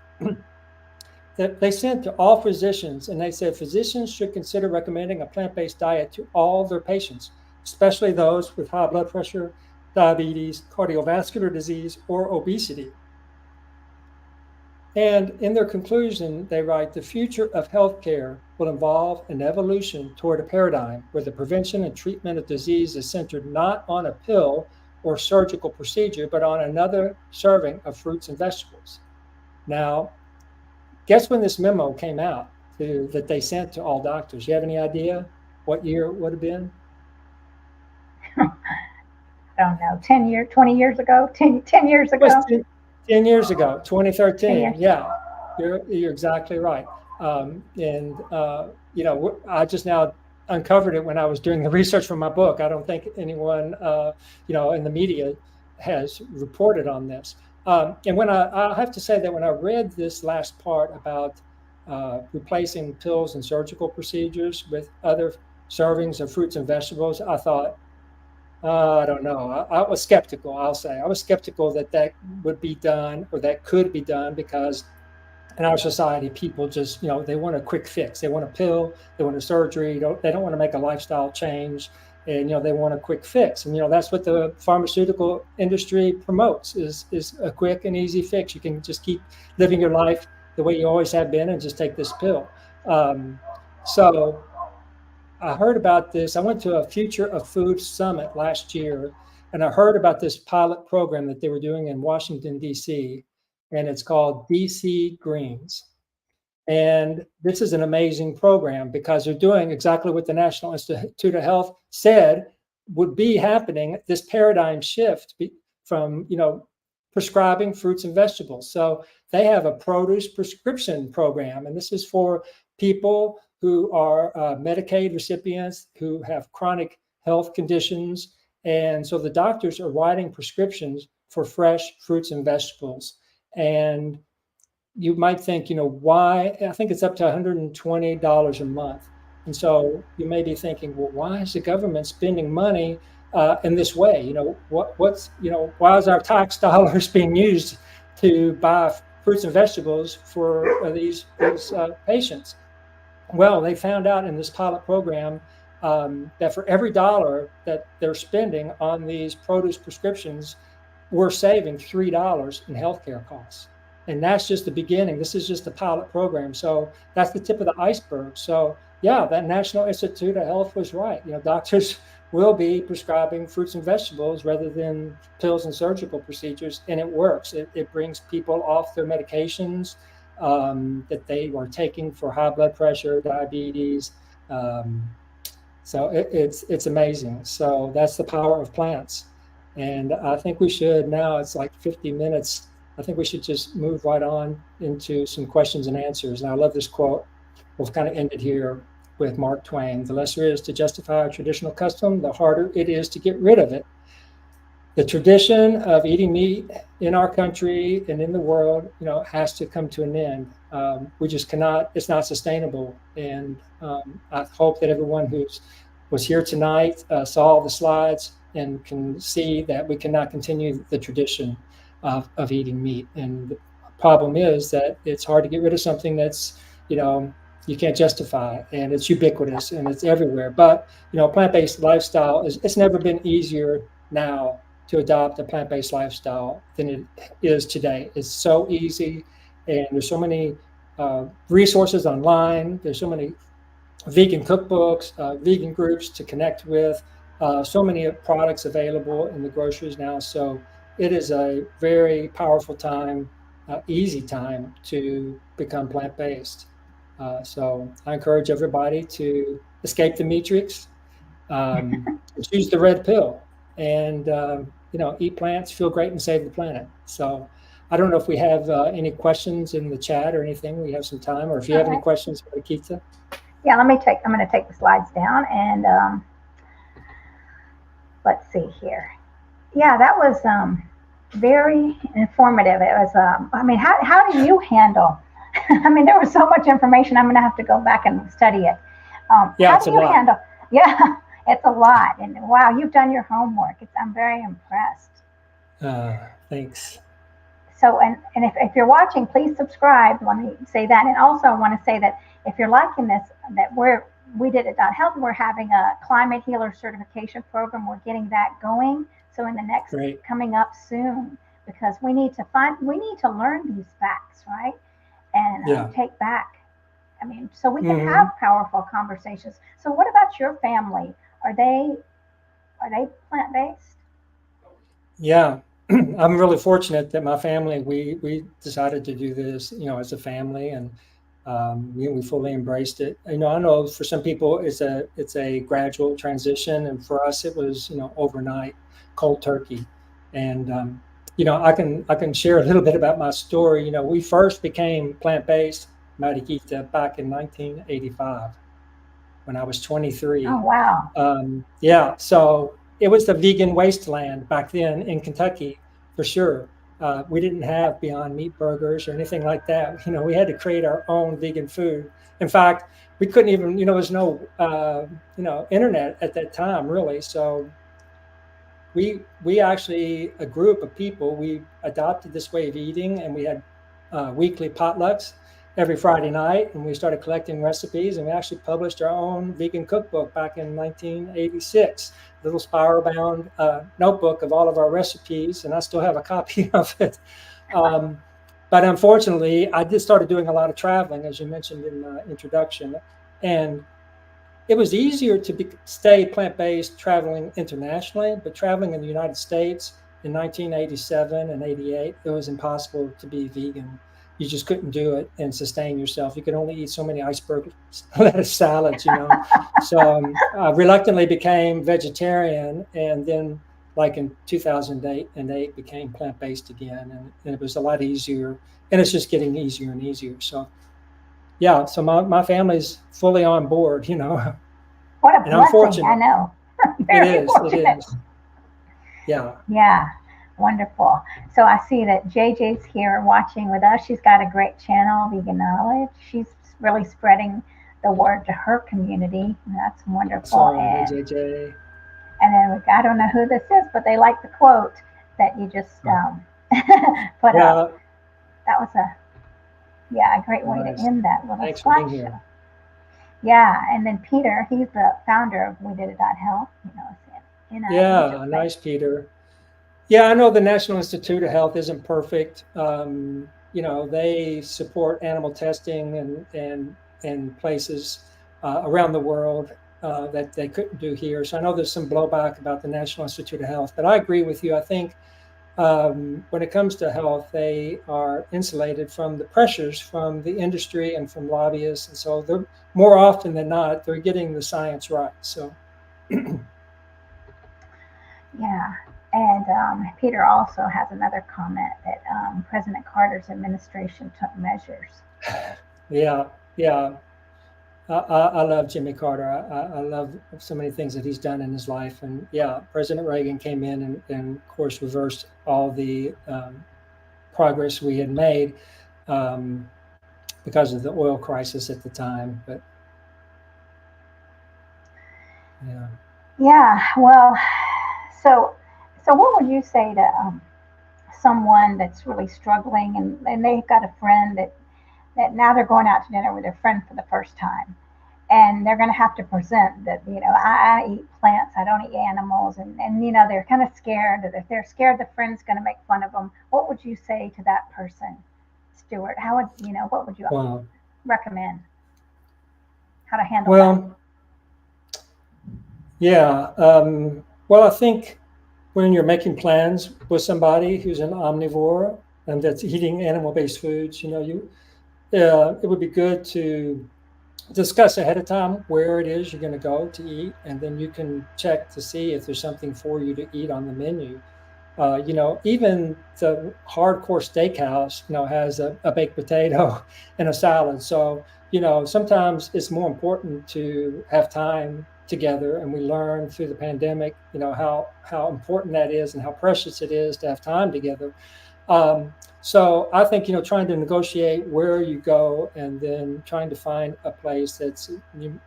that they sent to all physicians, and they said physicians should consider recommending a plant-based diet to all their patients, especially those with high blood pressure, diabetes, cardiovascular disease, or obesity. And in their conclusion, they write, the future of healthcare will involve an evolution toward a paradigm where the prevention and treatment of disease is centered not on a pill or surgical procedure, but on another serving of fruits and vegetables. Now, guess when this memo came out that they sent to all doctors? You have any idea what year it would have been? I don't know, 10 years, 20 years ago, 10 years ago? 10 years ago, 2013. Yeah, you're exactly right. I just now uncovered it when I was doing the research for my book. I don't think anyone, in the media has reported on this. And when I have to say that when I read this last part about replacing pills and surgical procedures with other servings of fruits and vegetables, I thought, I don't know. I was skeptical, I'll say. I was skeptical that would be done or that could be done, because in our society, people just, they want a quick fix. They want a pill, they want a surgery, they don't want to make a lifestyle change, and, they want a quick fix. And, that's what the pharmaceutical industry promotes is a quick and easy fix. You can just keep living your life the way you always have been and just take this pill. So I heard about this. I went to a Future of Food Summit last year, and I heard about this pilot program that they were doing in Washington, D.C., and it's called DC Greens. And this is an amazing program because they're doing exactly what the National Institute of Health said would be happening, this paradigm shift from, prescribing fruits and vegetables. So they have a produce prescription program, and this is for people who are Medicaid recipients who have chronic health conditions. And so the doctors are writing prescriptions for fresh fruits and vegetables. And you might think, why? I think it's up to $120 a month. And so you may be thinking, well, why is the government spending money in this way? Why is our tax dollars being used to buy fruits and vegetables for these patients? Well, they found out in this pilot program that for every dollar that they're spending on these produce prescriptions, we're saving $3 in healthcare costs. And that's just the beginning. This is just a pilot program. So that's the tip of the iceberg. So yeah, that National Institute of Health was right. Doctors will be prescribing fruits and vegetables rather than pills and surgical procedures, and it works. It brings people off their medications that they were taking for high blood pressure, diabetes. Um, so it's amazing. So that's the power of plants. And I think we should now, it's like 50 minutes. I think we should just move right on into some questions and answers. And I love this quote. We'll kind of end it here with Mark Twain. The lesser it is to justify a traditional custom, the harder it is to get rid of it. The tradition of eating meat in our country and in the world, has to come to an end. We just cannot, it's not sustainable. And I hope that everyone was here tonight saw the slides and can see that we cannot continue the tradition of eating meat. And the problem is that it's hard to get rid of something that's, you can't justify, and it's ubiquitous and it's everywhere. But, plant-based lifestyle it's never been easier now to adopt a plant-based lifestyle than it is today. It's so easy, and there's so many resources online. There's so many vegan cookbooks, vegan groups to connect with, so many products available in the groceries now. So it is a very powerful time, easy time to become plant-based. So I encourage everybody to escape the Meatrix, choose the red pill, and eat plants, feel great, and save the planet. So I don't know if we have any questions in the chat or anything. We have some time, or if you have any questions for Keita. Yeah, I'm going to take the slides down, and let's see here. Yeah, that was very informative. It was, how do you handle? There was so much information. I'm going to have to go back and study it. Yeah, how do you handle? Yeah, it's a lot. And wow, you've done your homework. I'm very impressed. Thanks. So, and if you're watching, please subscribe. Let me say that. And also I want to say that if you're liking this, that we did it .health, we're having a climate healer certification program. We're getting that going. So in the next coming up soon, because we need to learn these facts, right? And take back. So we can have powerful conversations. So what about your family? Are they plant-based? Yeah, I'm really fortunate that my family, we decided to do this, as a family, and we fully embraced it. I know for some people it's a gradual transition, and for us it was overnight, cold turkey. And I can share a little bit about my story. We first became plant-based, Mariquita, back in 1985 when I was 23. Oh, wow. Yeah, so it was the vegan wasteland back then in Kentucky, for sure. We didn't have Beyond Meat burgers or anything like that. We had to create our own vegan food. In fact, we couldn't even, there was no, internet at that time, really. So we actually, a group of people, we adopted this way of eating, and we had weekly potlucks every Friday night, and we started collecting recipes, and we actually published our own vegan cookbook back in 1986, a little spiral-bound notebook of all of our recipes, and I still have a copy of it. But unfortunately, I just started doing a lot of traveling, as you mentioned in the introduction, and it was easier to stay plant-based traveling internationally, but traveling in the United States in 1987 and 88, it was impossible to be vegan. You just couldn't do it and sustain yourself. You could only eat so many iceberg lettuce salads, So I reluctantly became vegetarian, and then like in 2008 became plant-based again, and it was a lot easier, and it's just getting easier and easier. So yeah, so my family's fully on board, What a blessing, I know. Very fortunate. It is. Yeah. Yeah. Wonderful. So I see that JJ's here watching with us. She's got a great channel, Vegan Knowledge. She's really spreading the word to her community. That's wonderful. Sorry, JJ. And then I don't know who this is, but they like the quote that you just put up. That was a great way to end that little slideshow. Yeah, and then Peter, he's the founder of We Did It .health. Nice, Peter. Yeah, I know the National Institute of Health isn't perfect. they support animal testing and places around the world that they couldn't do here. So I know there's some blowback about the National Institute of Health, but I agree with you. I think when it comes to health, they are insulated from the pressures from the industry and from lobbyists. And so they're more often than not, they're getting the science right. So, Yeah. And Peter also has another comment that President Carter's administration took measures. yeah, yeah. I love Jimmy Carter. I love so many things that he's done in his life. And yeah, President Reagan came in and of course, reversed all the progress we had made because of the oil crisis at the time. But yeah. Yeah. Well, so what would you say to someone that's really struggling and they've got a friend that now they're going out to dinner with their friend for the first time, and they're going to have to present that I eat plants, I don't eat animals, and they're kind of scared that they're scared the friend's going to make fun of them. What would you say to that person, Stuart? How would what would you Wow. recommend how to handle that? Well, yeah. Well, I think when you're making plans with somebody who's an omnivore and that's eating animal-based foods, it would be good to discuss ahead of time where it is you're going to go to eat, and then you can check to see if there's something for you to eat on the menu. Even the hardcore steakhouse, has a baked potato and a salad. So, sometimes it's more important to have time together. And we learned through the pandemic, how important that is and how precious it is to have time together. So I think, trying to negotiate where you go and then trying to find a place that's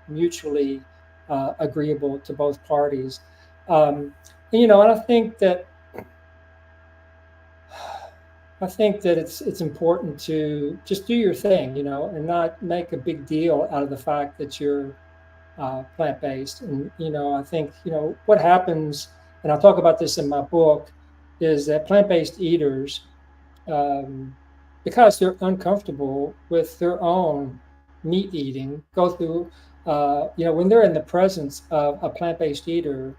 mutually agreeable to both parties. And I think that it's important to just do your thing, and not make a big deal out of the fact that you're plant-based. And I think what happens, and I'll talk about this in my book, is that plant-based eaters, because they're uncomfortable with their own meat eating, go through, when they're in the presence of a plant-based eater,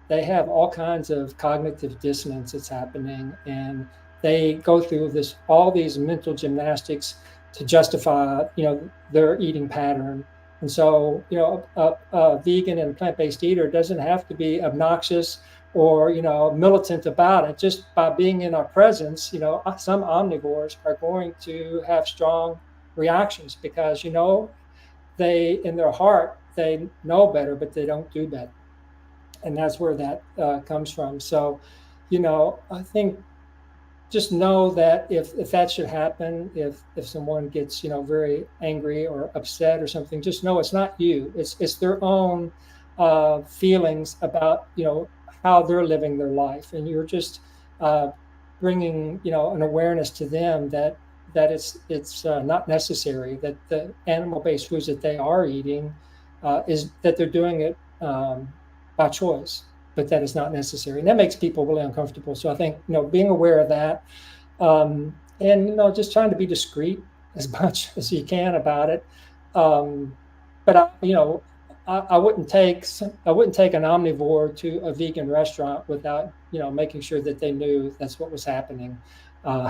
they have all kinds of cognitive dissonance that's happening, and they go through all these mental gymnastics to justify their eating pattern. And so a vegan and plant-based eater doesn't have to be obnoxious or militant about it. Just by being in our presence, some omnivores are going to have strong reactions because they, in their heart, they know better, but they don't do better. And that's where that comes from. So, I think just know that if that should happen, if someone gets very angry or upset or something, just know it's not you. It's their own feelings about how they're living their life, and you're just bringing an awareness to them that it's not necessary, that the animal-based foods that they are eating is that they're doing it by choice, but that is not necessary. And that makes people really uncomfortable. So I think, being aware of that, and, just trying to be discreet as much as you can about it. But I wouldn't take an omnivore to a vegan restaurant without, making sure that they knew that's what was happening.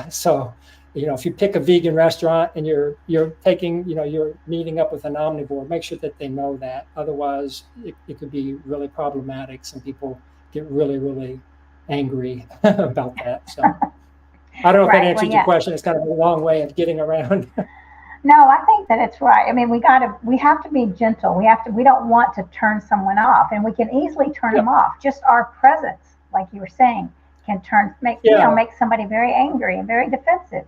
So, if you pick a vegan restaurant and you're taking, you're meeting up with an omnivore, make sure that they know that. Otherwise, it could be really problematic. Some people get really, really angry about that. So I don't know if that answered your question. It's kind of a long way of getting around. No, I think that it's right. I mean, we have to be gentle. We don't want to turn someone off, and we can easily turn them off. Just our presence, like you were saying, can make somebody very angry and very defensive.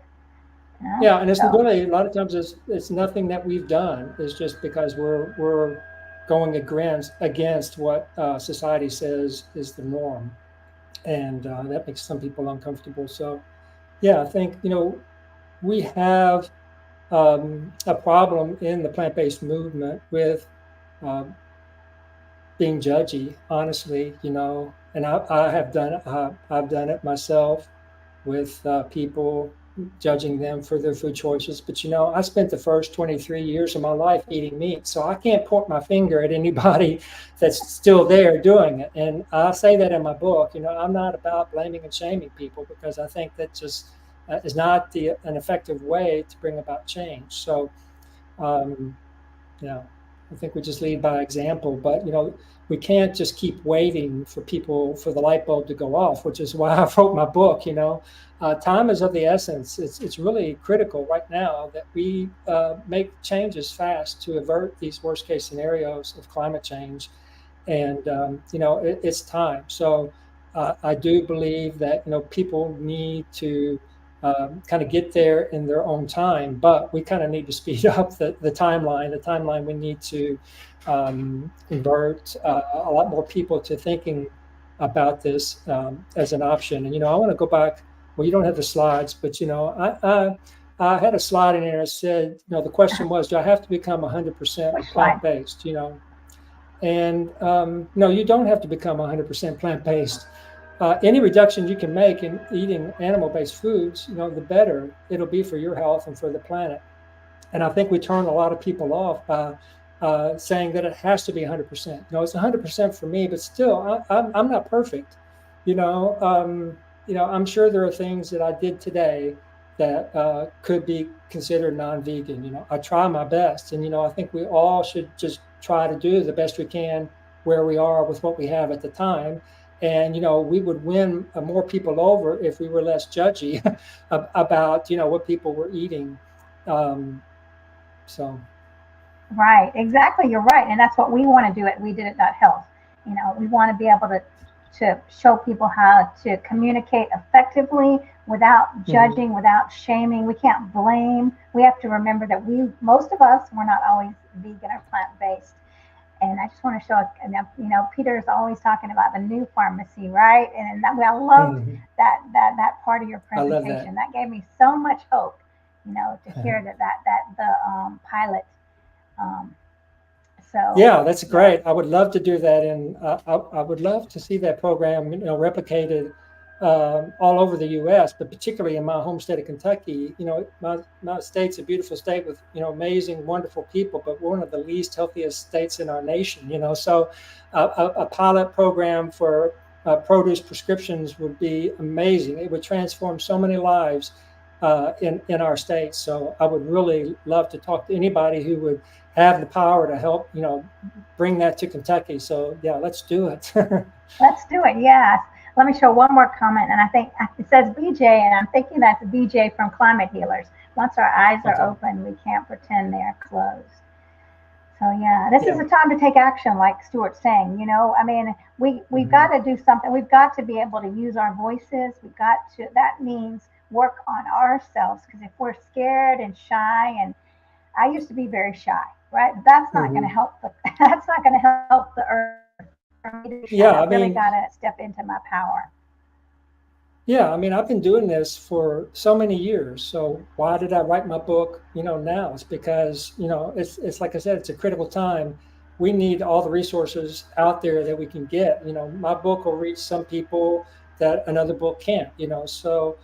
Yeah, and it's really a lot of times it's nothing that we've done. It's just because we're going against what society says is the norm, and that makes some people uncomfortable. So, yeah, I think we have a problem in the plant-based movement with being judgy, honestly, and I have done I've done it myself with people judging them for their food choices. But, I spent the first 23 years of my life eating meat. So I can't point my finger at anybody that's still there doing it. And I say that in my book. I'm not about blaming and shaming people, because I think that just is not an effective way to bring about change. So, I think we just lead by example. But, we can't just keep waiting for the light bulb to go off, which is why I wrote my book. Time is of the essence. It's really critical right now that we make changes fast to avert these worst case scenarios of climate change. And, it's time. So I do believe that, people need to kind of get there in their own time, but we kind of need to speed up the timeline. We need to convert a lot more people to thinking about this as an option. And, I want to go back. Well, you don't have the slides, but, I had a slide in there that said, the question was, do I have to become 100% plant-based, And no, you don't have to become 100% plant-based. Any reduction you can make in eating animal-based foods, the better it'll be for your health and for the planet. And I think we turn a lot of people off by saying that it has to be 100%. It's 100% for me, but still, I'm not perfect. I'm sure there are things that I did today that could be considered non-vegan. I try my best, and I think we all should just try to do the best we can where we are with what we have at the time. And, we would win more people over if we were less judgy about, what people were eating. So. Right, exactly. You're right. And that's what we want to do at We Did It Health. We want to be able to show people how to communicate effectively without judging, without shaming. We can't blame. We have to remember that most of us, we're not always vegan or plant-based. And I just want to show, Peter's always talking about the new pharmacy, right? And I love that part of your presentation. That gave me so much hope, to hear that the pilot. Yeah, that's great. I would love to do that, and I would love to see that program, replicated all over the U.S., but particularly in my home state of Kentucky. My state's a beautiful state with amazing, wonderful people, but one of the least healthiest states in our nation. So a pilot program for produce prescriptions would be amazing. It would transform so many lives in our state. So I would really love to talk to anybody who would have the power to help, bring that to Kentucky. So yeah, let's do it. Let's do it. Yeah. Let me show one more comment. And I think it says BJ, and I'm thinking that's BJ from Climate Healers. Once our eyes are open, we can't pretend they're closed. So yeah, this is a time to take action, like Stuart's saying. We've got to do something. We've got to be able to use our voices. That means work on ourselves, because if we're scared and shy, and I used to be very shy, right? That's not going to help. That's not going to help the earth. I really got to step into my power. Yeah, I've been doing this for so many years. So why did I write my book? Now it's because it's like I said, it's a critical time. We need all the resources out there that we can get. My book will reach some people that another book can't. So.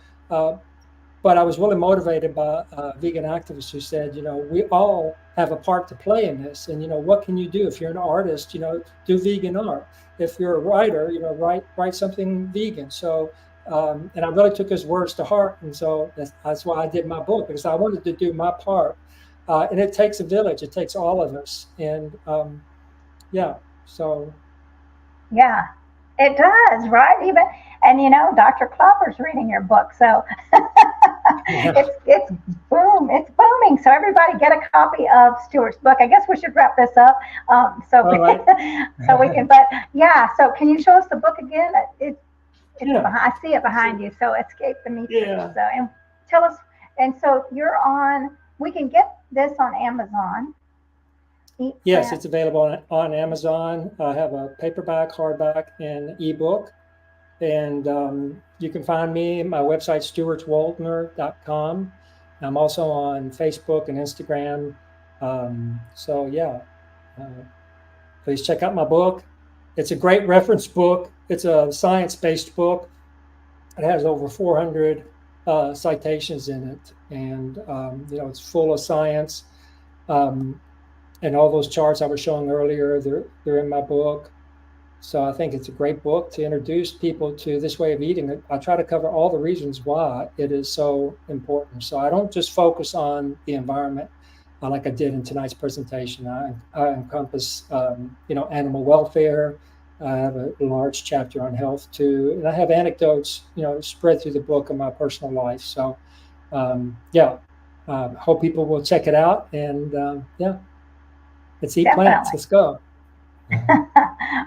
But I was really motivated by vegan activists who said, we all have a part to play in this. And, what can you do? If you're an artist, do vegan art. If you're a writer, write something vegan. So, and I really took his words to heart. And so that's why I did my book, because I wanted to do my part. And it takes a village. It takes all of us. And so. Yeah, it does, right? And Dr. Klopper's reading your book. So. It's booming. So everybody get a copy of Stuart's book. I guess we should wrap this up. So we can. But yeah. So can you show us the book again? I see it behind you. So Escape the Meatrix. Yeah. So and tell us. And so you're on. We can get this on Amazon. Yes, it's available on Amazon. I have a paperback, hardback, and ebook. And you can find me at my website, stuartwaldner.com. I'm also on Facebook and Instagram. Please check out my book. It's a great reference book. It's a science-based book. It has over 400 citations in it, and it's full of science. And all those charts I was showing earlier, they're in my book. So I think it's a great book to introduce people to this way of eating. I try to cover all the reasons why it is so important. So I don't just focus on the environment like I did in tonight's presentation. I encompass, animal welfare. I have a large chapter on health too, and I have anecdotes, spread through the book of my personal life. So, hope people will check it out. And let's eat plants. Let's go.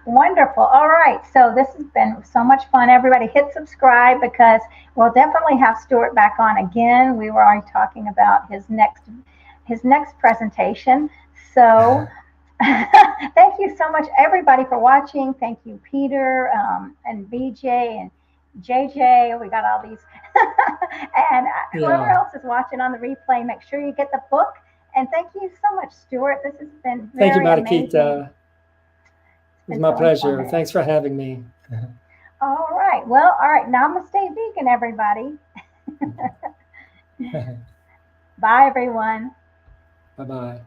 Wonderful. All right. So this has been so much fun. Everybody hit subscribe, because we'll definitely have Stuart back on again. We were already talking about his next presentation. So thank you so much, everybody, for watching. Thank you, Peter, and BJ and JJ. We got all these. And whoever else is watching on the replay, make sure you get the book. And thank you so much, Stuart. This has been very amazing. Thank you, Marikita. It's my pleasure. Thanks for having me. All right. Well, all right. Namaste vegan, everybody. Bye, everyone. Bye-bye.